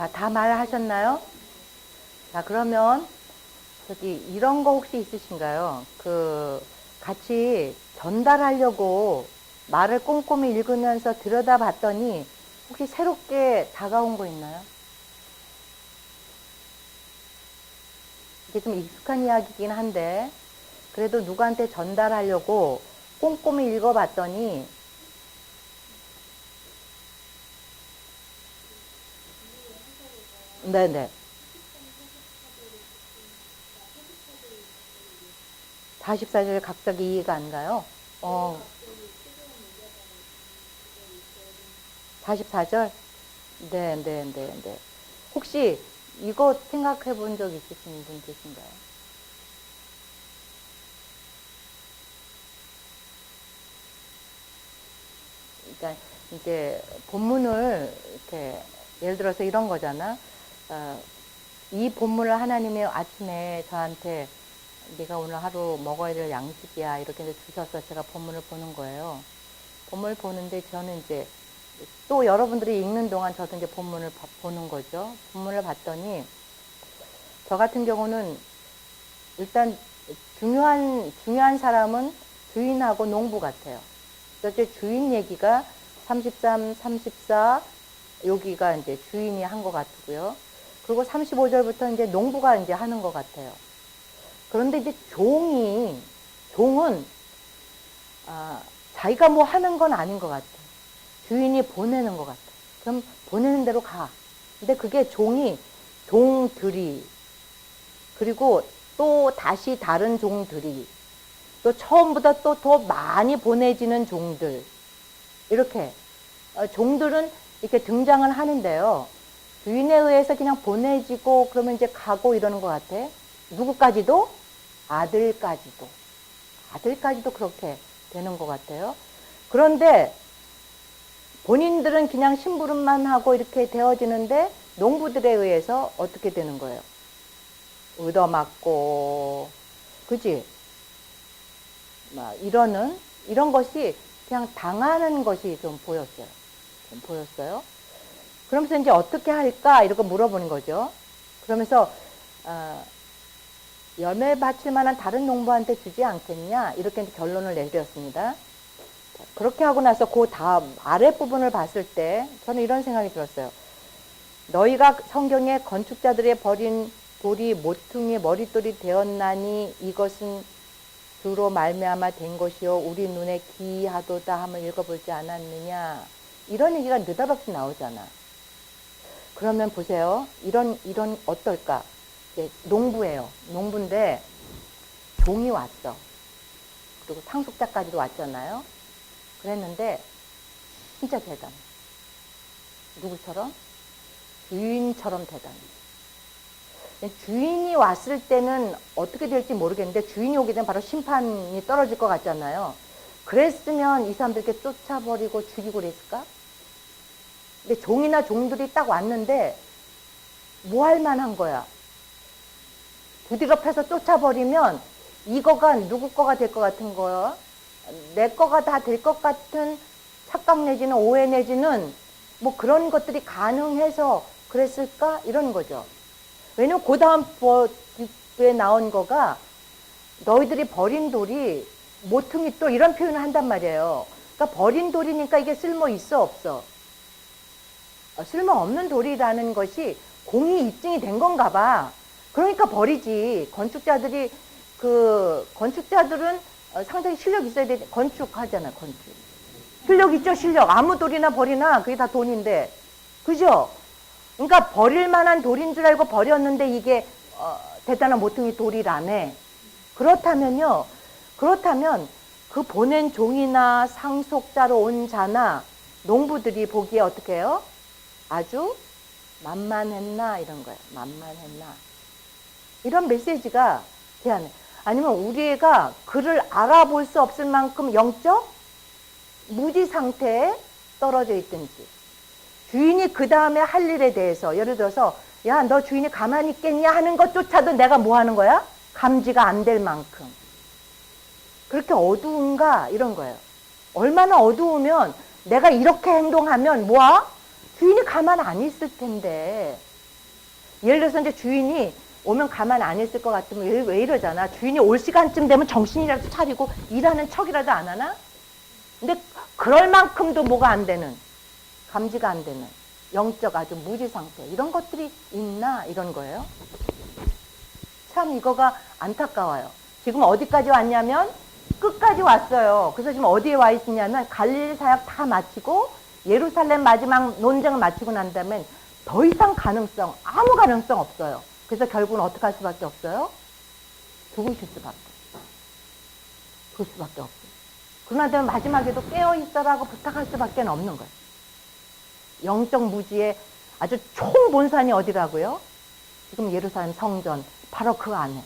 자, 다 말하셨나요? 자, 그러면 저기 이런 거 혹시 있으신가요? 그 같이 전달하려고 말을 꼼꼼히 읽으면서 들여다봤더니 혹시 새롭게 다가온 거 있나요? 이게 좀 익숙한 이야기긴 한데 그래도 누구한테 전달하려고 꼼꼼히 읽어봤더니 네네 44절 갑자기 이해가 안 가요? 44절? 네. 혹시 이거 생각해 본 적 있으신 분 계신가요? 그러니까 이제 본문을 이렇게 예를 들어서 이런 거잖아. 이 본문을 하나님이 아침에 저한테 네가 오늘 하루 먹어야 될 양식이야 이렇게 이제 주셔서 제가 본문을 보는 거예요. 본문을 보는데 저는 이제 또 여러분들이 읽는 동안 저도 이제 본문을 보는 거죠. 본문을 봤더니 저 같은 경우는 일단 중요한 사람은 주인하고 농부 같아요. 그래서 주인 얘기가 33, 34 여기가 이제 주인이 한 것 같고요. 그리고 35절부터 이제 농부가 이제 하는 것 같아요. 그런데 이제 종은 자기가 뭐 하는 건 아닌 것 같아. 주인이 보내는 것 같아. 그럼 보내는 대로 가. 근데 그게 종들이 그리고 또 다시 다른 종들이 또 처음보다 또 더 많이 보내지는 종들 이렇게 종들은 이렇게 등장을 하는데요. 주인에 의해서 그냥 보내지고 그러면 이제 가고 이러는 것 같아. 누구까지도? 아들까지도 그렇게 되는 것 같아요. 그런데 본인들은 그냥 심부름만 하고 이렇게 되어지는데 농부들에 의해서 어떻게 되는 거예요? 얻어맞고 그지? 막 이런 것이 그냥 당하는 것이 좀 보였어요. 그러면서 이제 어떻게 할까 이렇게 물어보는 거죠. 그러면서 열매 바칠 만한 다른 농부한테 주지 않겠냐 이렇게 결론을 내렸습니다. 그렇게 하고 나서 그 다음 아랫부분을 봤을 때 저는 이런 생각이 들었어요. 너희가 성경에 건축자들의 버린 돌이 모퉁이 머릿돌이 되었나니 이것은 주로 말미암아 된 것이요 우리 눈에 기이하도다 함을 읽어보지 않았느냐 이런 얘기가 느닷없이 나오잖아. 그러면 보세요. 이런 어떨까? 농부예요. 농부인데 종이 왔어. 그리고 상속자까지도 왔잖아요. 그랬는데 진짜 대단해. 누구처럼? 주인처럼 대단해. 주인이 왔을 때는 어떻게 될지 모르겠는데 주인이 오게 되면 바로 심판이 떨어질 것 같잖아요. 그랬으면 이 사람들 이렇게 쫓아버리고 죽이고 그랬을까? 근데 종이나 종들이 딱 왔는데 뭐 할 만한 거야? 부드럽해서 쫓아버리면 이거가 누구 거가 될 것 같은 거야? 내 거가 다 될 것 같은 착각 내지는 오해 내지는 뭐 그런 것들이 가능해서 그랬을까? 이런 거죠. 왜냐면 그 다음 에 나온 거가 너희들이 버린 돌이 모퉁이 또 이런 표현을 한단 말이에요. 그러니까 버린 돌이니까 이게 쓸모 있어 없어? 쓸모 없는 돌이라는 것이 공이 입증이 된 건가 봐. 그러니까 버리지. 건축자들은 상당히 실력 있어야 돼. 건축하잖아, 건축. 실력 있죠, 실력. 아무 돌이나 버리나 그게 다 돈인데. 그죠? 그러니까 버릴 만한 돌인 줄 알고 버렸는데 이게 대단한 모퉁이 돌이라네. 그렇다면 그 보낸 종이나 상속자로 온 자나 농부들이 보기에 어떻게 해요? 아주 만만했나 이런 거예요. 만만했나. 이런 메시지가 대안해. 아니면 우리가 그를 알아볼 수 없을 만큼 영적 무지 상태에 떨어져 있든지 주인이 그 다음에 할 일에 대해서 예를 들어서 야, 너 주인이 가만히 있겠냐 하는 것조차도 내가 뭐 하는 거야? 감지가 안 될 만큼 그렇게 어두운가 이런 거예요. 얼마나 어두우면 내가 이렇게 행동하면 뭐야? 주인이 가만 안 있을 텐데 예를 들어서 이제 주인이 오면 가만 안 있을 것 같으면 왜 이러잖아. 주인이 올 시간쯤 되면 정신이라도 차리고 일하는 척이라도 안 하나? 근데 그럴 만큼도 뭐가 안 되는, 감지가 안 되는 영적 아주 무지 상태, 이런 것들이 있나, 이런 거예요. 참 이거가 안타까워요. 지금 어디까지 왔냐면 끝까지 왔어요. 그래서 지금 어디에 와 있냐면 갈릴리 사역 다 마치고 예루살렘 마지막 논쟁을 마치고 난 다음에 더 이상 가능성, 아무 가능성 없어요. 그래서 결국은 어떻게 할 수밖에 없어요? 죽으실 수밖에. 죽을 수밖에 없어요. 그러나 마지막에도 깨어있어라고 부탁할 수밖에 없는 거예요. 영적 무지의 아주 총본산이 어디라고요? 지금 예루살렘 성전, 바로 그 안에.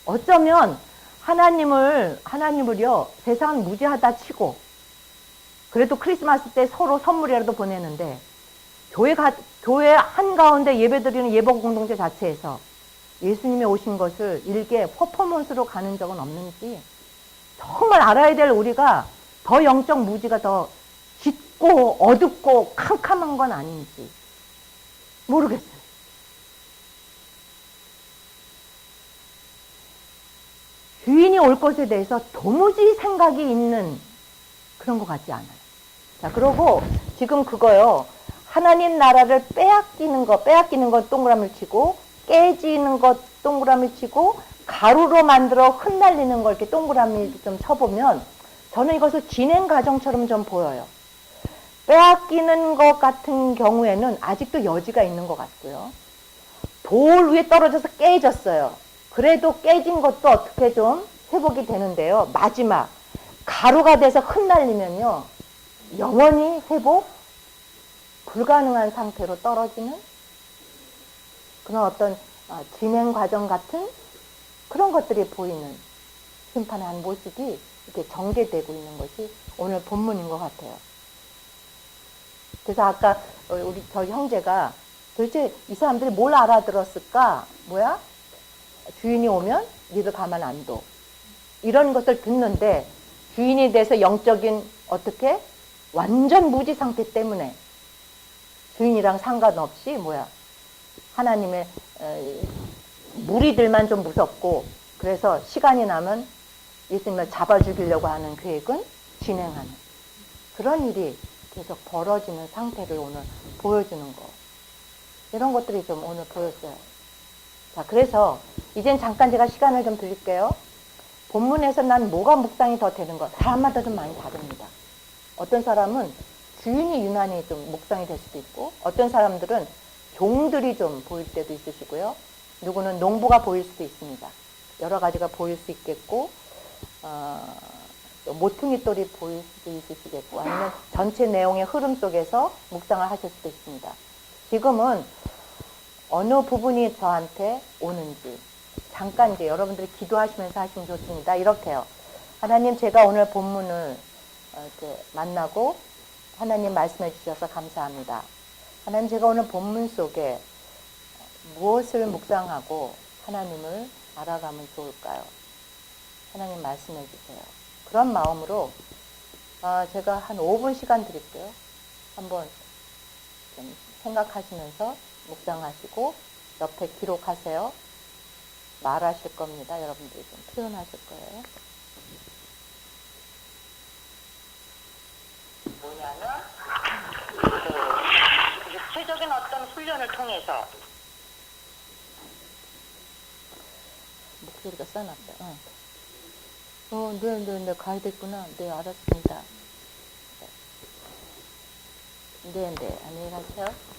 어쩌면 하나님을요, 세상은 무지하다 치고, 그래도 크리스마스 때 서로 선물이라도 보내는데, 교회 한가운데 예배드리는 예복 공동체 자체에서 예수님이 오신 것을 일개 퍼포먼스로 가는 적은 없는지, 정말 알아야 될 우리가 더 영적 무지가 더 짙고 어둡고 캄캄한 건 아닌지 모르겠어요. 주인이 올 것에 대해서 도무지 생각이 있는 그런 것 같지 않아요. 자, 그러고 지금 그거요. 하나님 나라를 빼앗기는 것 동그라미를 치고, 깨지는 것 동그라미 치고, 가루로 만들어 흩날리는 걸 이렇게 동그라미 좀 쳐보면 저는 이것을 진행 과정처럼 좀 보여요. 빼앗기는 것 같은 경우에는 아직도 여지가 있는 것 같고요. 돌 위에 떨어져서 깨졌어요. 그래도 깨진 것도 어떻게 좀 회복이 되는데요. 마지막 가루가 돼서 흩날리면요, 영원히 회복 불가능한 상태로 떨어지는 그런 어떤 진행 과정 같은 그런 것들이 보이는 심판의 한 모습이 이렇게 전개되고 있는 것이 오늘 본문인 것 같아요. 그래서 아까 저희 형제가 도대체 이 사람들이 뭘 알아들었을까? 뭐야? 주인이 오면 니들 가만 안 둬. 이런 것을 듣는데 주인에 대해서 영적인 어떻게? 완전 무지 상태 때문에 주인이랑 상관없이 뭐야? 하나님의 무리들만 좀 무섭고, 그래서 시간이 나면 예수님을 잡아 죽이려고 하는 계획은 진행하는 그런 일이 계속 벌어지는 상태를 오늘 보여주는 거. 이런 것들이 좀 오늘 보였어요. 자, 그래서 이젠 잠깐 제가 시간을 좀 드릴게요. 본문에서 난 뭐가 묵상이 더 되는 거, 사람마다 좀 많이 다릅니다. 어떤 사람은 주인이 유난히 좀 묵상이 될 수도 있고, 어떤 사람들은 종들이 좀 보일 때도 있으시고요. 누구는 농부가 보일 수도 있습니다. 여러 가지가 보일 수 있겠고, 또 모퉁이 돌이 보일 수도 있으시겠고, 아니면 전체 내용의 흐름 속에서 묵상을 하실 수도 있습니다. 지금은 어느 부분이 저한테 오는지 잠깐 이제 여러분들이 기도하시면서 하시면 좋습니다. 이렇게요. 하나님, 제가 오늘 본문을 이렇게 만나고 하나님 말씀해 주셔서 감사합니다. 하나님, 제가 오늘 본문 속에 무엇을 묵상하고 하나님을 알아가면 좋을까요? 하나님 말씀해 주세요. 그런 마음으로 제가 한 5분 시간 드릴게요. 한번 좀 생각하시면서 묵상하시고 옆에 기록하세요. 말하실 겁니다. 여러분들이 좀 표현하실 거예요. 뭐냐면 육체적인 어떤 훈련을 통해서 목소리가 써놨다. 네, 가야 됐구나. 네, 알았습니다. 네, 안녕히 가세요.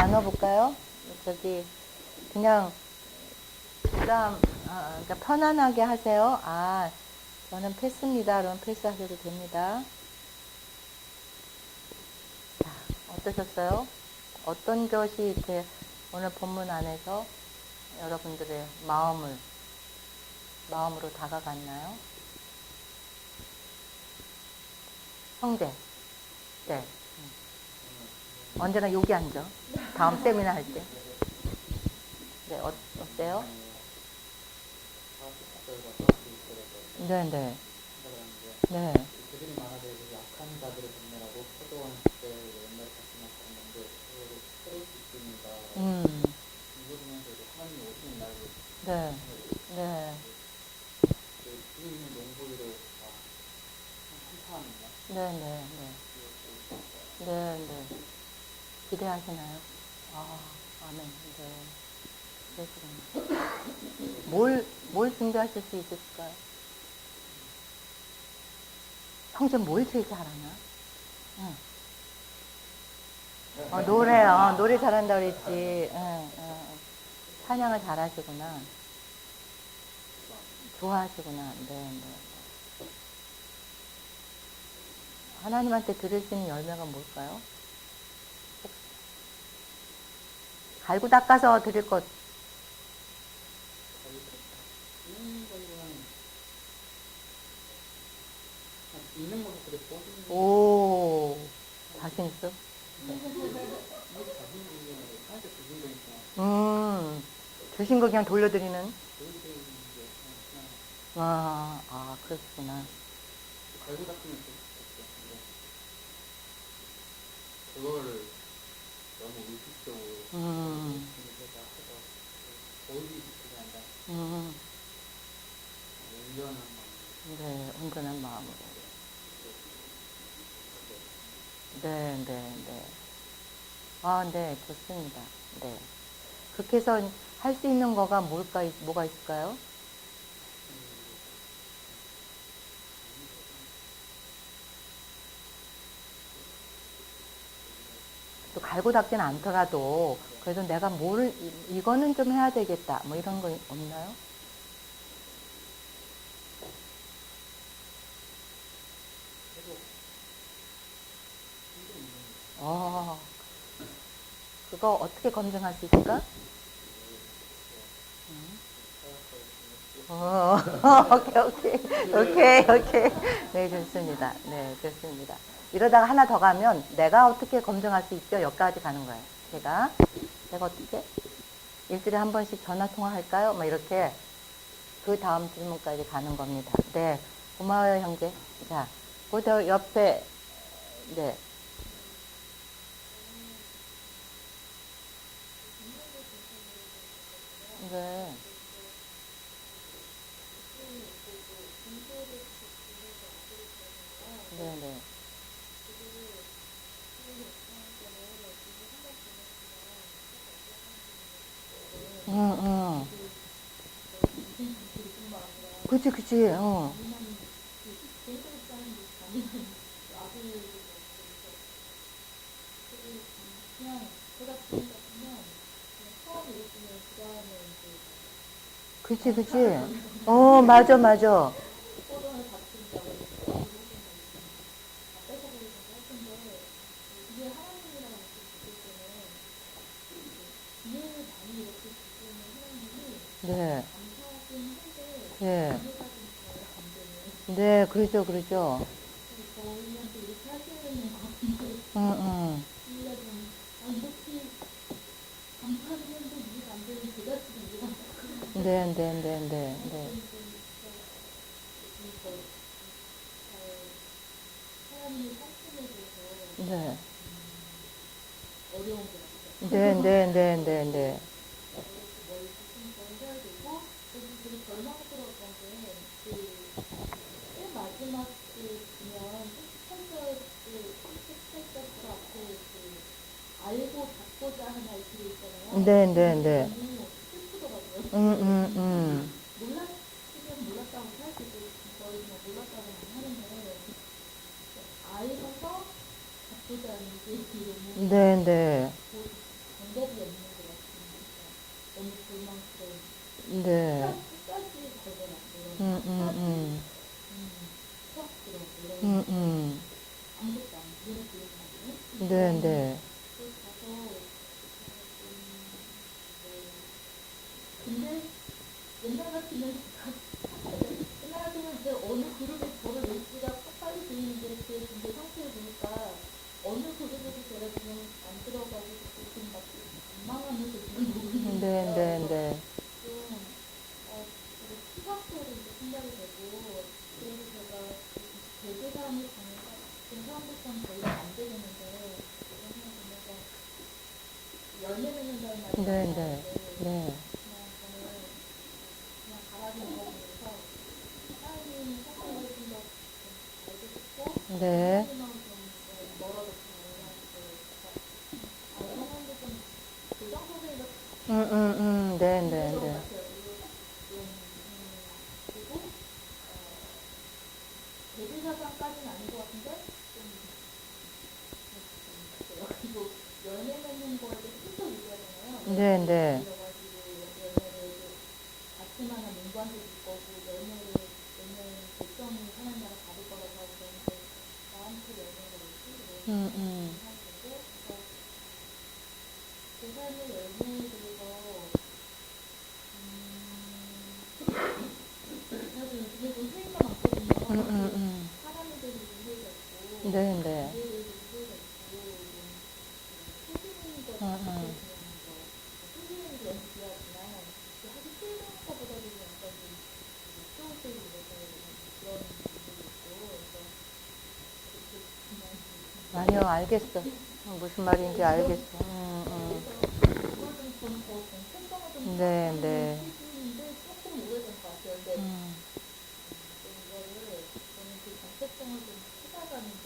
나눠볼까요? 저기 그냥 그다음 그러니까 편안하게 하세요. 아, 저는 패스입니다. 그러면 패스하셔도 됩니다. 자, 어떠셨어요? 어떤 것이 이렇게 오늘 본문 안에서 여러분들의 마음으로 다가갔나요? 형제. 네. 언제나 여기 앉아. 다음 세미나 할 때. 네, 어때요? 네네. 네. 그들이 많아져 약한 자들을 건네라고 포도원 때 옛날 말씀을 하는데 그거를 새로 짓습니다. 이거 보면서 하나님이 오시는 날을 네. 네. 주님의 농부들을 다 한파합니다. 네네. 네. 네. 기대하시나요? 아, 아멘. 네. 그러시군요. 뭘 준비하실 수 있을까요? 형제 뭘 제일 잘하나? 응. 노래 잘한다 그랬지. 응. 찬양을 잘하시구나. 좋아하시구나. 네. 하나님한테 들을 수 있는 열매가 뭘까요? 갈고 닦아서 드릴 것. 있는 모습들을 보시는 오, 자신 있어? 하나님께 주신 거니까 주신 거 그냥 돌려드리는? 그런데 이제 그렇구나. 갈고 닦으면 좋겠죠. 그거를 너무 의식적으로 제가 해서 보이기 쉽지 않다. 온전한 마음. 네, 온전한 마음으로. 네. 네, 좋습니다. 네. 그렇게 해서 할 수 있는 거가 뭐가 있을까요? 또 갈고 닦지는 않더라도, 그래도 내가 이거는 좀 해야 되겠다. 뭐 이런 거 없나요? 그거 어떻게 검증할 수 있을까? 오케이. 네, 좋습니다. 이러다가 하나 더 가면 내가 어떻게 검증할 수 있죠? 여기까지 가는 거예요. 내가 어떻게? 일주일에 한 번씩 전화 통화할까요? 막 이렇게 그 다음 질문까지 가는 겁니다. 네, 고마워요, 형제. 자, 그 옆에, 네. 네. 네네. 응. 그치, 응. 그치. 맞아. 네. 네. 네, 그러죠. 응. 네. 네. 알고 잡고자 하는 아이들이 있잖아요. 네. 몰랐다고 할 수도 저희 뭐 몰랐다고 하는데 알고서 잡고자 하는 게 너무 네. 방법이 없는 것 같아요. 너무 불만스러운. 네. 끝까지 걸려놨어요. 턱 들어 이런 아무것도 안 눈에 보이는 네, 네. 가서 근데 옛날 같으면 옛날 같으면 이제 어느 그룹에 저를 낼지가 빨리 보이는데 제 근데 상태를 보니까 어느 그룹에도 제가 지금 안 들어가고 지금 막 엉망하면서 지금 보고 있는 네, 거예요. 네, 네. 좀 시각적으로 이제 생각이 되고 그래서 제가 대개 사람을 보니까 지금 사람들처럼 저희가 안 되겠는데 이런 생각 보면서 열매 맺는다는 말이 네, 네. 나왔는데 네. 그냥 저는 그냥 바라기 먹으면서 하나님 성격을 좀더 알고 싶고 네. 하나님하고 좀 멀어졌으면 얼마나 하나님도 좀 교장 선생님을 네, 네, 그런 것 네. 같아요. 그리고 대비사상까지는 아닌 것 같은데 좀 그래요. 그리고 열매 맺는 거에 대해서 계속 얘기하잖아요. 네, 네. 그래가지고 열매를 아침마다 농부한테 줄 거고 열매는 결정이 하는 나라 다를 거라고 하고 그러는데 나한테 열매가 있지? 하는 건데 그래서 그 삶의 열매에 대해서 사실 요즘에 좀 회의가 많거든요. 사람에 대해서 회의가 있고 네, 네. 기회에 대해서 회의가 있고 소신인 것 같은 거 소신인 게 연습이야지만 하기 싫은 것보다도 약간 좀 목적적으로 그런 부분도 있고 그래서 그렇게 그냥 아니요, 알겠어. 무슨 말인지 알겠어. 그래서 그걸 좀더 정체성을 좀 네, 찾는 네. 시기인데 조금 오래된 것 같아요. 근데 이거를 저는 그 정체성을 좀 찾아가는데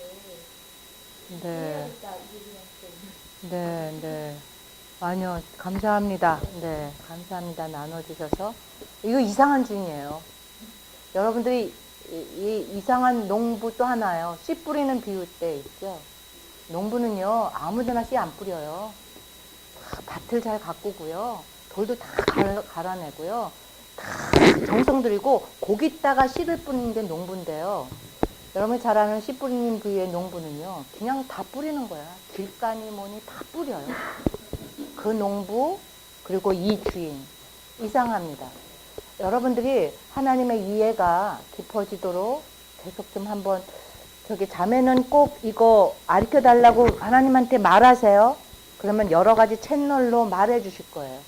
네. 해야겠다 이게 그냥 좀 네, 네. 아니요, 감사합니다. 네, 감사합니다. 나눠주셔서. 이거 이상한 중이에요. 여러분들이 이 이상한 농부 또 하나요. 씨 뿌리는 비유 때 있죠. 농부는요, 아무데나 씨 안 뿌려요. 다 밭을 잘 가꾸고요. 돌도 다 갈아내고요. 다 정성 들이고 거기다가 씨를 뿌리는 게 농부인데요. 여러분이 잘 아는 씨 뿌리는 비유의 농부는요, 그냥 다 뿌리는 거야. 길가니 뭐니 다 뿌려요. 그 농부, 그리고 이 주인. 이상합니다. 여러분들이 하나님의 이해가 깊어지도록 계속 좀 한번, 저기 자매는 꼭 이거 가르쳐 달라고 하나님한테 말하세요. 그러면 여러 가지 채널로 말해 주실 거예요.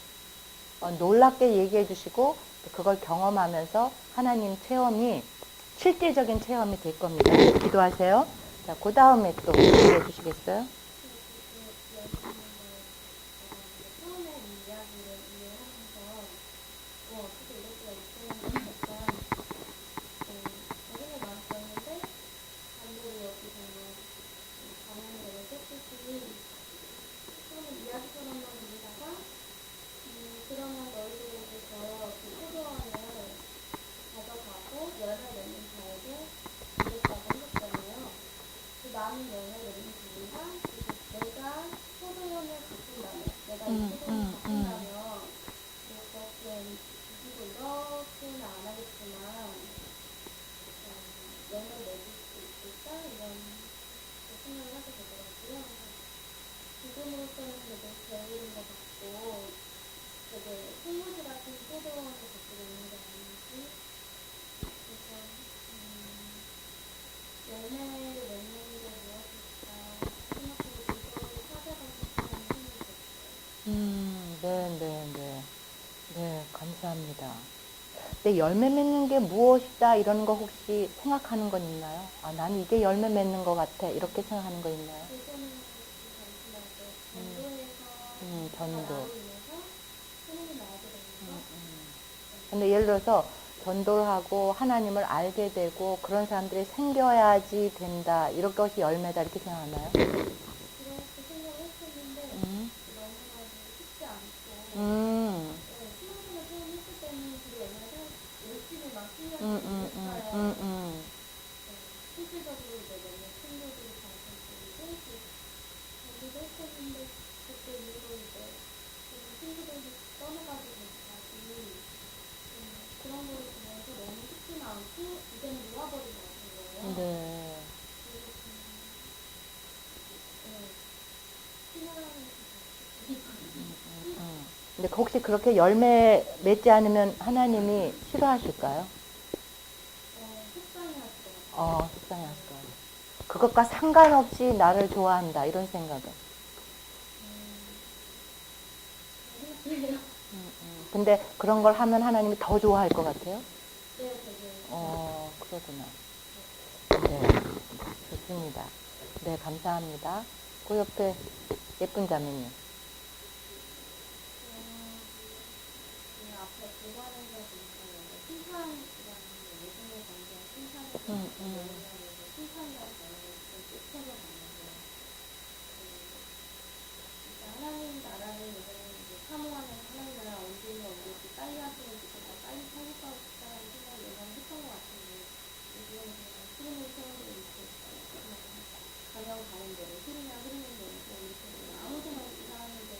놀랍게 얘기해 주시고, 그걸 경험하면서 하나님 체험이, 실제적인 체험이 될 겁니다. 기도하세요. 자, 그 다음에 또 얘기해 주시겠어요? 처음에 이 이야기를 이해하면서 어떻게 이럴 수가 있지? 약간 고민이 많았었는데 반대로 여기서는 강원의 깨끗이 처음에 이야기처럼만 들리다가 그러면 너희들에게서 그 포도원을 가져가고 열매 내는 자에게 주겠다고 하셨잖아요. 그 많은 열매 내는 주인과 내가 포도원을 바꾼다면, 내가 이 포도원을 바꾼다면, 그것은 주기로 이렇게는 안 하겠지만, 열매 내줄 수 있을까? 이런 생각을 하게 되더라고요. 지금으로서는 되게 게으른 것 같고, 되게 생무지 같은 포도원을 갖고 있는 게 아닌지, 그래서, 열매를 맺는 게 무엇일까 생각하고 그거를 찾아가고 싶다는 생각이 들었어요. 네, 네, 네. 네, 감사합니다. 내 열매 맺는 게 무엇이다 이런 거 혹시 생각하는 건 있나요? 아, 난 이게 열매 맺는 것 같아. 이렇게 생각하는 거 있나요? 예전에는 잠시만요. 전도에서 전도. 나로 인해서 하나님이 나오게 되면서 근데 예를 들어서 전도를 하고 하나님을 알게 되고 그런 사람들이 생겨야지 된다. 이런 것이 열매다. 이렇게 생각하나요? 그렇게 생각을 했었는데 그런 생각이 쉽지 않고 신앙생활 처음 했을 때는 그게 옛날에 열심히 막 신경 실질적으로 이제 몇몇 친구들이 가르쳐주고 거기도 했었는데 그때 이후로 이제 떠나가지고 다시 그런 거를 보면서 너무 쉽진 않고 이제는 놀아버린 것 같은 거예요. 네. 그래서 신나는 근데 혹시 그렇게 열매 맺지 않으면 하나님이 싫어하실까요? 속상해 할것 같아요. 속상해할 거예요. 그것과 상관없이 나를 좋아한다 이런 생각은. 그래요. 근데 그런 걸 하면 하나님이 더 좋아할 것 같아요? 네, 되게. 그러구나. 네, 좋습니다. 네, 감사합니다. 그 옆에 예쁜 자매님. 그 앞에 대관에서 보니까 심판이라는 예수님에 관계한 심판에 음, 대해서 심판이라는 단어를 좀 좁혀서 봤는데 하나님 나라를 요새는 이제 사모하는 하나님 나라 언제나 우리 빨리 왔으면 좋겠다, 빨리 살고 싶다는 생각을 예전에 했던 것 같은데 요즘은 그냥 흐르는 세월을 이렇게 가령 가는 대로 흐르는 대로 이렇게 아무 생각 없이 살았는데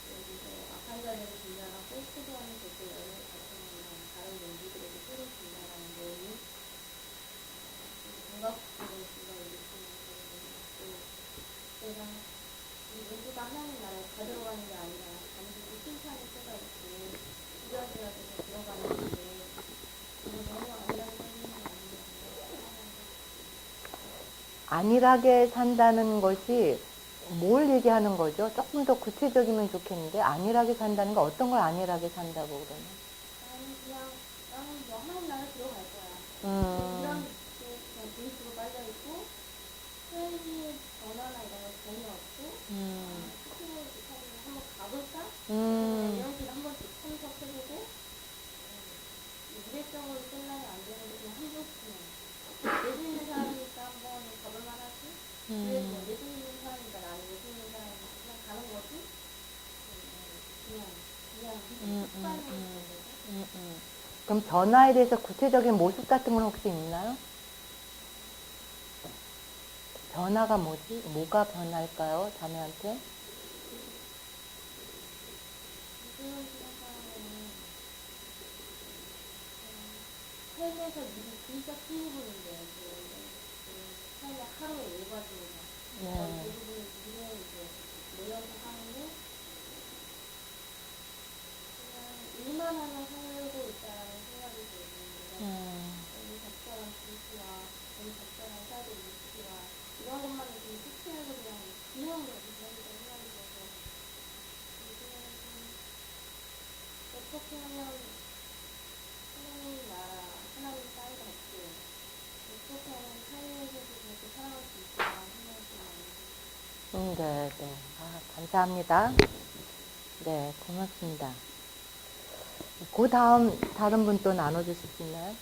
여기서 악한 자들을 분별하고 포도원을 걷고 열매를 달성하는 다른 용기들에게 꿀을 준다라는 내용이 공각적으로 생각을 느끼면서 또 내가 이 모두가 하나님 나라에 다 들어가는 게 아니라 반드시 심판의 때가 있고 구별돼야 돼서 들어가는 건데 너무 안일하게 살리는 거 아닌가 안일하게 산다는 것이 뭘 얘기하는 거죠? 조금 더 구체적이면 좋겠는데 안일하게 산다는 건 어떤 걸 안일하게 산다고 그러면? 나는 뭐 하나님 나라에 들어갈 거야. 이런 그냥 분수로 빨려있고 삶의 변화나 이런 거 전혀 없고 스스로 한번 가볼까? 이런 식으로 한 번씩 참석해보고 미래적으로 끝나면 안 되는데 그냥 한 번씩만 예수 있는 사람이니까 한번 가볼만 하지? 그래도 뭐 예수 있는 사람이니까 나는 예수 있는 사람이니까 그냥 가는 거지? 그냥 습관이 되는 거죠. 그럼 변화에 대해서 구체적인 모습 같은 건 혹시 있나요? 변화가 뭐지? 뭐가 변할까요? 자매한테? 요즘 생각하면 삶에서 일이 진짜 큰 부분인데요. 삶의 하루의 일과들이나 대부분 일을 이제 내려서 하는데 그냥 일만 하면 살고 있다라는 생각이 들고 너무 적절한 분수와 너무 적절한 사이드 위치와 이런 것만 좀 숙지해서 그냥 거지 그런 생각이 들어서 요즘에는 어떻게 하면 하나님 나라, 하나님 사이가 없고 어떻게 하면 삶에서도 그렇게 살아갈 수 있을까 생각이 좀 많이 네, 네. 감사합니다. 네, 고맙습니다. 그 다음 다른 분 또 나눠주실 수 있나요?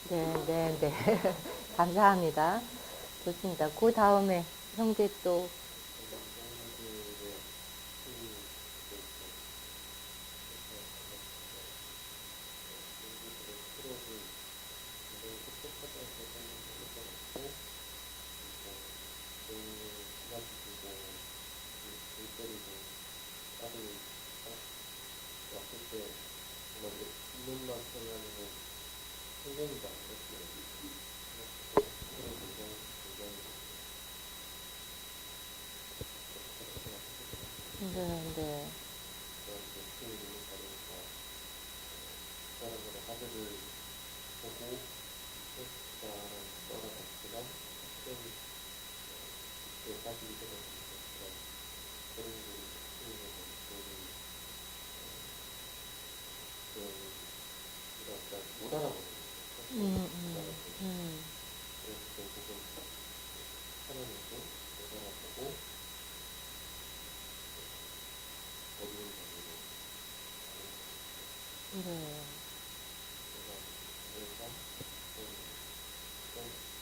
네, 네, 네. 감사합니다. 좋습니다. 그 다음에 형제 또 네, 네. 약간 못 알아보는 거예요. 그래서 결국은 하나님도 못 알아보고 어려운 관계로 네.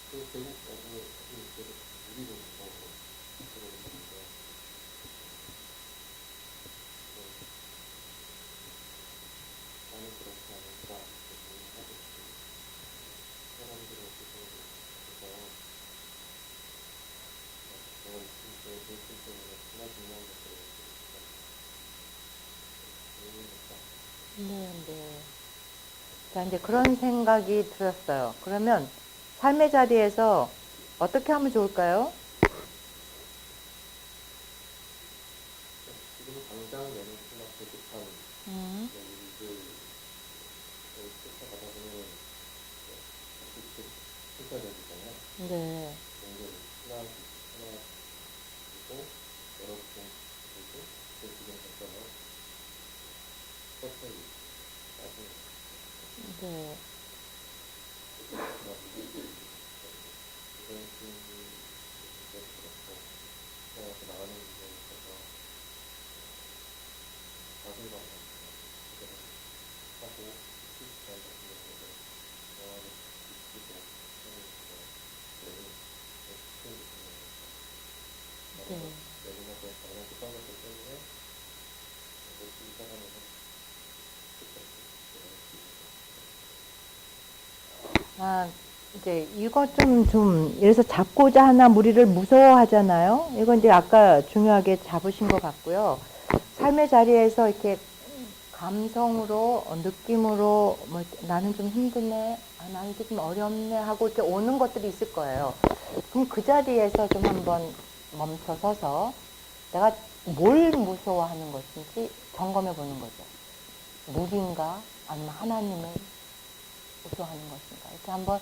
그 결국 우리도 무서워 그러는데 나는 그렇지 않을까 고민하고 있어요. 사람들의 기분을 그래서 내가 있을 때 그랬을 때문에 정말 중요한 것들을 고민했다. 네. 자, 이제 그런 생각이 들었어요. 그러면 삶의 자리에서 어떻게 하면 좋을까요? 지금 당장 내는 수납 부족한 일들을 쫓아가다 보면 어떻게 해야 되잖아요. 네. 공부를 하나 그리고 여러 개 그리고 그 지금 갖다가 서서히 나중에 네. 이런 문제도 그렇고 그래서 나가는 문제에 있어서 자존감 그대로 하고 실수한 같은 경우는 영화를 익히고 하는 거 내용 시키는 게 중요해서 네. 내리면서 장난기 빠졌기 때문에 열심히 따라가면서 아, 이제 이거 좀, 이래서 잡고자 하나 무리를 무서워하잖아요. 이건 이제 아까 중요하게 잡으신 것 같고요. 삶의 자리에서 이렇게 감성으로, 느낌으로, 뭐, 나는 좀 힘드네, 나는 이게 좀 어렵네 하고 이렇게 오는 것들이 있을 거예요. 그럼 그 자리에서 좀 한번 멈춰서서 내가 뭘 무서워하는 것인지 점검해 보는 거죠. 무기인가? 아니면 하나님을 무서워하는 것인가? 이렇게 한번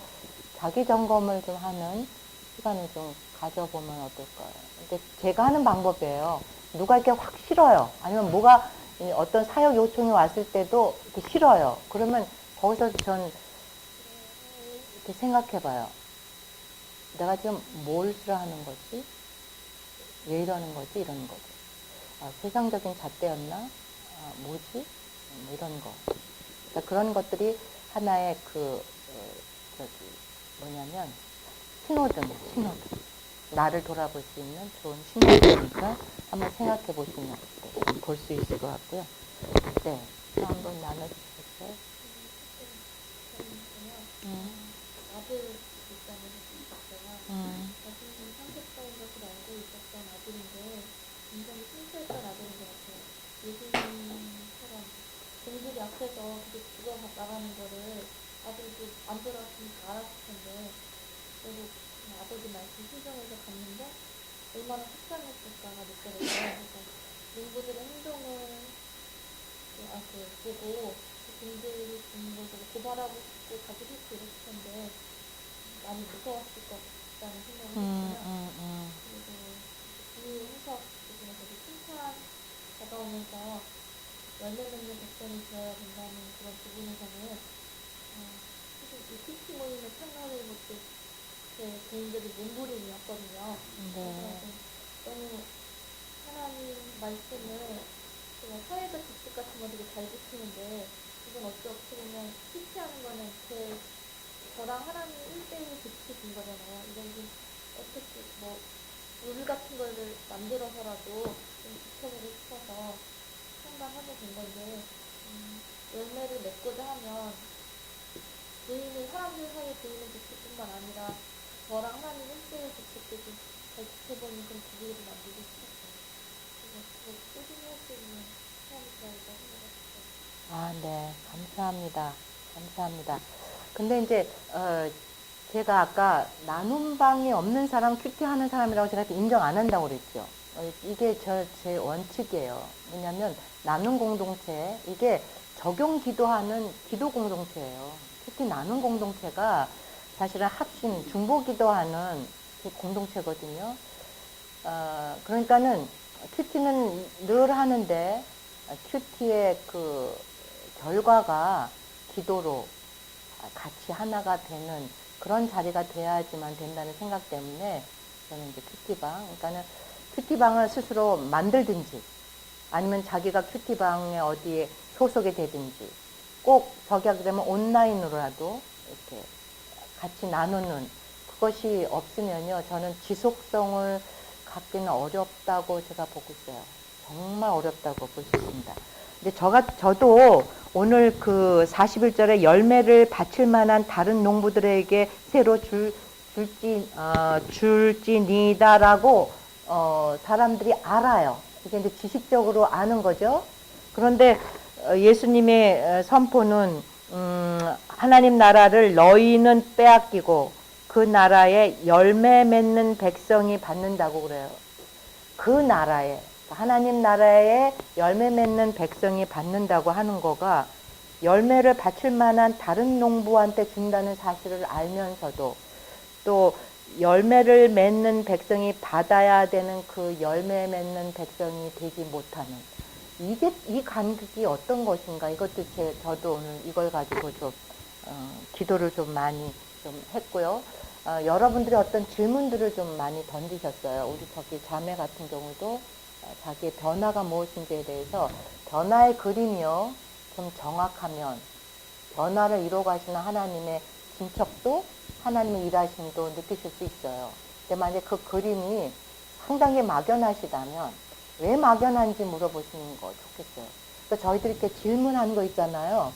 자기 점검을 좀 하는 시간을 좀 가져보면 어떨까요? 이제 제가 하는 방법이에요. 누가 이렇게 확 싫어요. 아니면 뭐가 어떤 사역 요청이 왔을 때도 이렇게 싫어요. 그러면 거기서 전 이렇게 생각해 봐요. 내가 지금 뭘 싫어하는 거지? 왜 이러는 거지? 이러는 거죠. 세상적인 잣대였나? 뭐지? 뭐 이런 거. 그러니까 그런 것들이 하나의 뭐냐면, 신호등. 나를 돌아볼 수 있는 좋은 신호등이니까 한번 생각해 보시면 볼 수 있을 것 같고요. 네. 또 한번 나눠주시겠어요? 아들 입장에서 있었어요. 자신이 상습적인 것을 알고 있었던 아들인데 굉장히 순수했던 아들인 것 같아요. 예수님처럼 공들이 앞에서 그렇게 죽어 나가는 거를 아들도 안 들어왔으면 다 알았을 텐데 결국 아버지 말씀 순종해서 갔는데 얼마나 속상했을까가 느껴졌어요. 그래서 농부들의 행동을 보고 공들이 죽는 걸 보고 고발하고 싶고 자기 실수 이랬을 텐데 많이 무서웠을 것 같다는 생각을 했어요. 그리고 그 해석 중에서 칭찬 다가오면서 열매 맺는 백성이 되어야 된다는 그런 부분에서는 사실 이 PT 모임을 참여하는 것도 제 개인적인 몸부림이었거든요. 그래서 너무 하나님 말씀을 제가 사회적 규칙 같은 거 되게 잘 지키는데 이건 어떻게 보면 PT하는 거는 저랑 하나님 1대1 규칙인 거잖아요. 이건 좀 어떻게 룰 같은 거를 만들어서라도 좀 지켜보고 싶어서 상담하게 된 건데 열매를 맺고자 하면 사람들 사이에 보이는 규칙뿐만 아니라 저랑 하나님 1대1 규칙도 좀 잘 지켜보는 그런 기회를 만들고 싶었어요. 그래서 그걸 꾸준히 할 수 있는 시간이 되어야 생각했어요. 네. 감사합니다. 근데 이제, 제가 아까 나눔방이 없는 사람, 큐티하는 사람이라고 제가 인정 안 한다고 그랬죠. 이게 제 원칙이에요. 왜냐면, 나눔 공동체, 이게 적용 기도하는 기도 공동체예요. 특히 나눔 공동체가 사실은 합심, 중보 기도하는 공동체거든요. 그러니까는 큐티는 늘 하는데, 큐티의 결과가 기도로 같이 하나가 되는 그런 자리가 돼야지만 된다는 생각 때문에 저는 이제 큐티방, 그러니까는 큐티방을 스스로 만들든지 아니면 자기가 큐티방에 어디에 소속이 되든지 꼭 저기 하게 되면 온라인으로라도 이렇게 같이 나누는 그것이 없으면요, 저는 지속성을 갖기는 어렵다고 제가 보고 있어요. 정말 어렵다고 볼 수 있습니다. 근데 저도 오늘 그 41절에 열매를 바칠 만한 다른 농부들에게 새로 줄지니다라고 사람들이 알아요. 이게 이제 지식적으로 아는 거죠. 그런데 예수님의 선포는 하나님 나라를 너희는 빼앗기고 그 나라에 열매 맺는 백성이 받는다고 그래요. 그 나라에, 하나님 나라에 열매 맺는 백성이 받는다고 하는 거가 열매를 바칠 만한 다른 농부한테 준다는 사실을 알면서도 또 열매를 맺는 백성이 받아야 되는 그 열매 맺는 백성이 되지 못하는 이 간극이 어떤 것인가, 이것도 저도 오늘 이걸 가지고 좀 기도를 좀 많이 좀 했고요. 여러분들이 어떤 질문들을 좀 많이 던지셨어요. 우리 저기 자매 같은 경우도 자기의 변화가 무엇인지에 대해서 변화의 그림이요, 좀 정확하면 변화를 이루어 가시는 하나님의 진척도 하나님의 일하심도 느끼실 수 있어요. 근데 만약에 그 그림이 상당히 막연하시다면 왜 막연한지 물어보시는 거 좋겠어요. 그러니까 저희들이 이렇게 질문하는 거 있잖아요.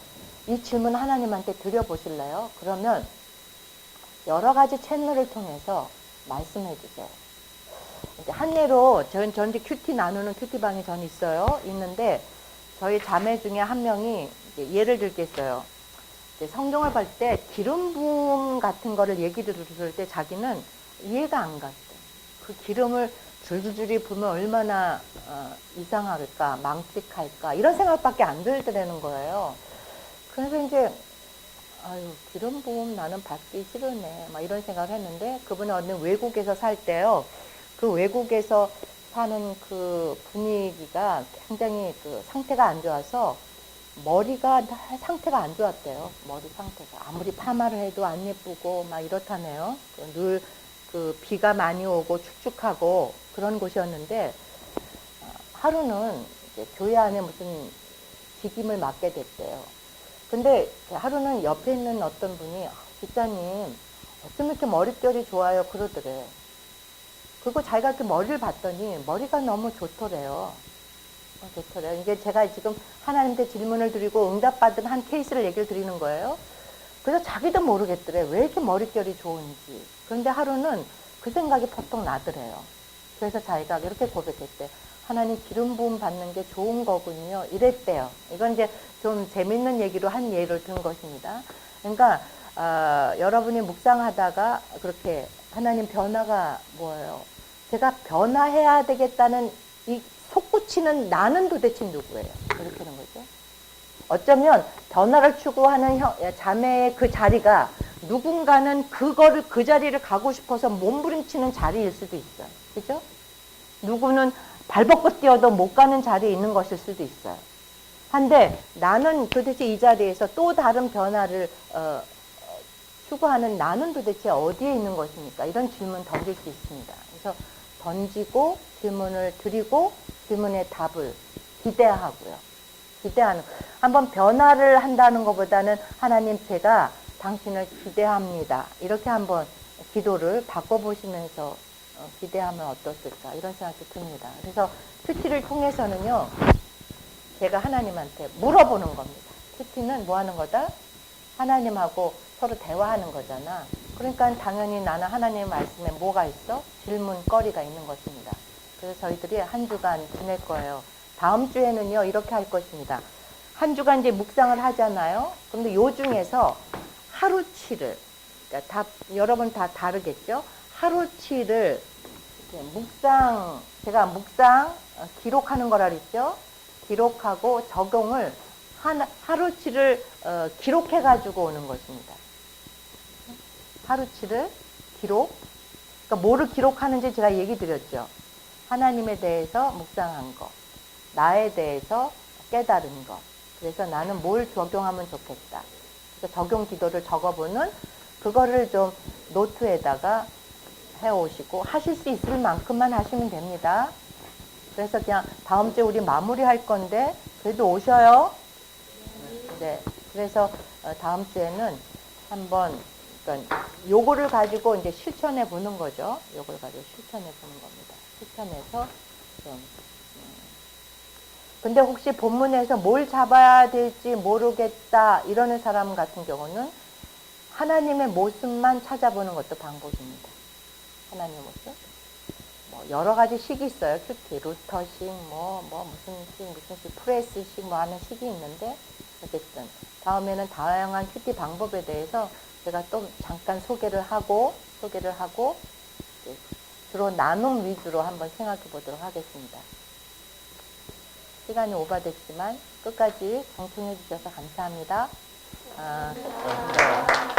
이 질문 하나님한테 드려보실래요? 그러면 여러 가지 채널을 통해서 말씀해 주세요. 한 예로 전 이제 큐티 나누는 큐티방이 전 있는데 저희 자매 중에 한 명이 예를 들겠어요. 성경을 볼 때 기름 부음 같은 거를 얘기 들을 때 자기는 이해가 안 갔어요. 그 기름을 줄줄이 부으면 얼마나 이상할까, 망측할까 이런 생각밖에 안 들더라는 거예요. 그래서 이제 기름 부음 나는 받기 싫으네 막 이런 생각을 했는데, 그분은 어느 외국에서 살 때요, 그 외국에서 사는 그 분위기가 굉장히 그 상태가 안 좋아서 머리가 상태가 안 좋았대요. 머리 상태가 아무리 파마를 해도 안 예쁘고 막 이렇다네요. 늘 그 비가 많이 오고 축축하고 그런 곳이었는데 하루는 이제 교회 안에 무슨 직임을 맡게 됐대요. 근데 하루는 옆에 있는 어떤 분이 집사님 어쩜 이렇게 머릿결이 좋아요 그러더래. 그리고 자기가 이렇게 머리를 봤더니 머리가 너무 좋더래요. 좋더래요. 이게 제가 지금 하나님께 질문을 드리고 응답받은 한 케이스를 얘기를 드리는 거예요. 그래서 자기도 모르겠더래. 왜 이렇게 머릿결이 좋은지. 그런데 하루는 그 생각이 퍽퍽 나더래요. 그래서 자기가 이렇게 고백했대. 하나님 기름 부음 받는 게 좋은 거군요. 이랬대요. 이건 이제 좀 재밌는 얘기로 한 예를 든 것입니다. 그러니까 여러분이 묵상하다가 그렇게 하나님 변화가 뭐예요? 제가 변화해야 되겠다는 이 솟구치는 나는 도대체 누구예요? 이렇게 하는 거죠. 어쩌면 변화를 추구하는 자매의 그 자리가 누군가는 그 자리를 가고 싶어서 몸부림치는 자리일 수도 있어요. 그죠? 누구는 발벗고 뛰어도 못 가는 자리에 있는 것일 수도 있어요. 한데 나는 도대체 이 자리에서 또 다른 변화를 추구하는 나는 도대체 어디에 있는 것입니까? 이런 질문 던질 수 있습니다. 그래서 던지고 질문을 드리고 질문의 답을 기대하고요. 기대하는, 한번 변화를 한다는 것보다는 하나님 제가 당신을 기대합니다. 이렇게 한번 기도를 바꿔보시면서 기대하면 어떻을까 이런 생각도 듭니다. 그래서 큐티를 통해서는요, 제가 하나님한테 물어보는 겁니다. 큐티는 뭐 하는 거다? 하나님하고 서로 대화하는 거잖아. 그러니까 당연히 나는 하나님의 말씀에 뭐가 있어? 질문거리가 있는 것입니다. 그래서 저희들이 한 주간 지낼 거예요. 다음 주에는요, 이렇게 할 것입니다. 한 주간 이제 묵상을 하잖아요. 그런데 요 중에서 하루치를, 그러니까 여러분 다 다르겠죠? 하루치를 제가 묵상 기록하는 거라 그랬죠? 기록하고 적용을 하루치를 기록해 가지고 오는 것입니다. 하루치를 기록. 그러니까 뭐를 기록하는지 제가 얘기 드렸죠. 하나님에 대해서 묵상한 거, 나에 대해서 깨달은 거, 그래서 나는 뭘 적용하면 좋겠다. 그래서 적용 기도를 적어보는 그거를 좀 노트에다가 해오시고 하실 수 있을 만큼만 하시면 됩니다. 그래서 그냥 다음 주에 우리 마무리할 건데 그래도 오셔요. 네. 그래서 다음 주에는 한번 그러니까 요거를 가지고 이제 실천해 보는 거죠. 요걸 가지고 실천해 보는 겁니다. 실천해서 좀 근데 혹시 본문에서 뭘 잡아야 될지 모르겠다 이러는 사람 같은 경우는 하나님의 모습만 찾아보는 것도 방법입니다. 하나님의 모습. 뭐 여러 가지 식이 있어요. 큐티, 루터식, 무슨 식, 프레스식 뭐 하는 식이 있는데 어쨌든 다음에는 다양한 큐티 방법에 대해서 제가 또 잠깐 소개를 하고 주로 나눔 위주로 한번 생각해 보도록 하겠습니다. 시간이 오버됐지만 끝까지 경청해 주셔서 감사합니다. 네.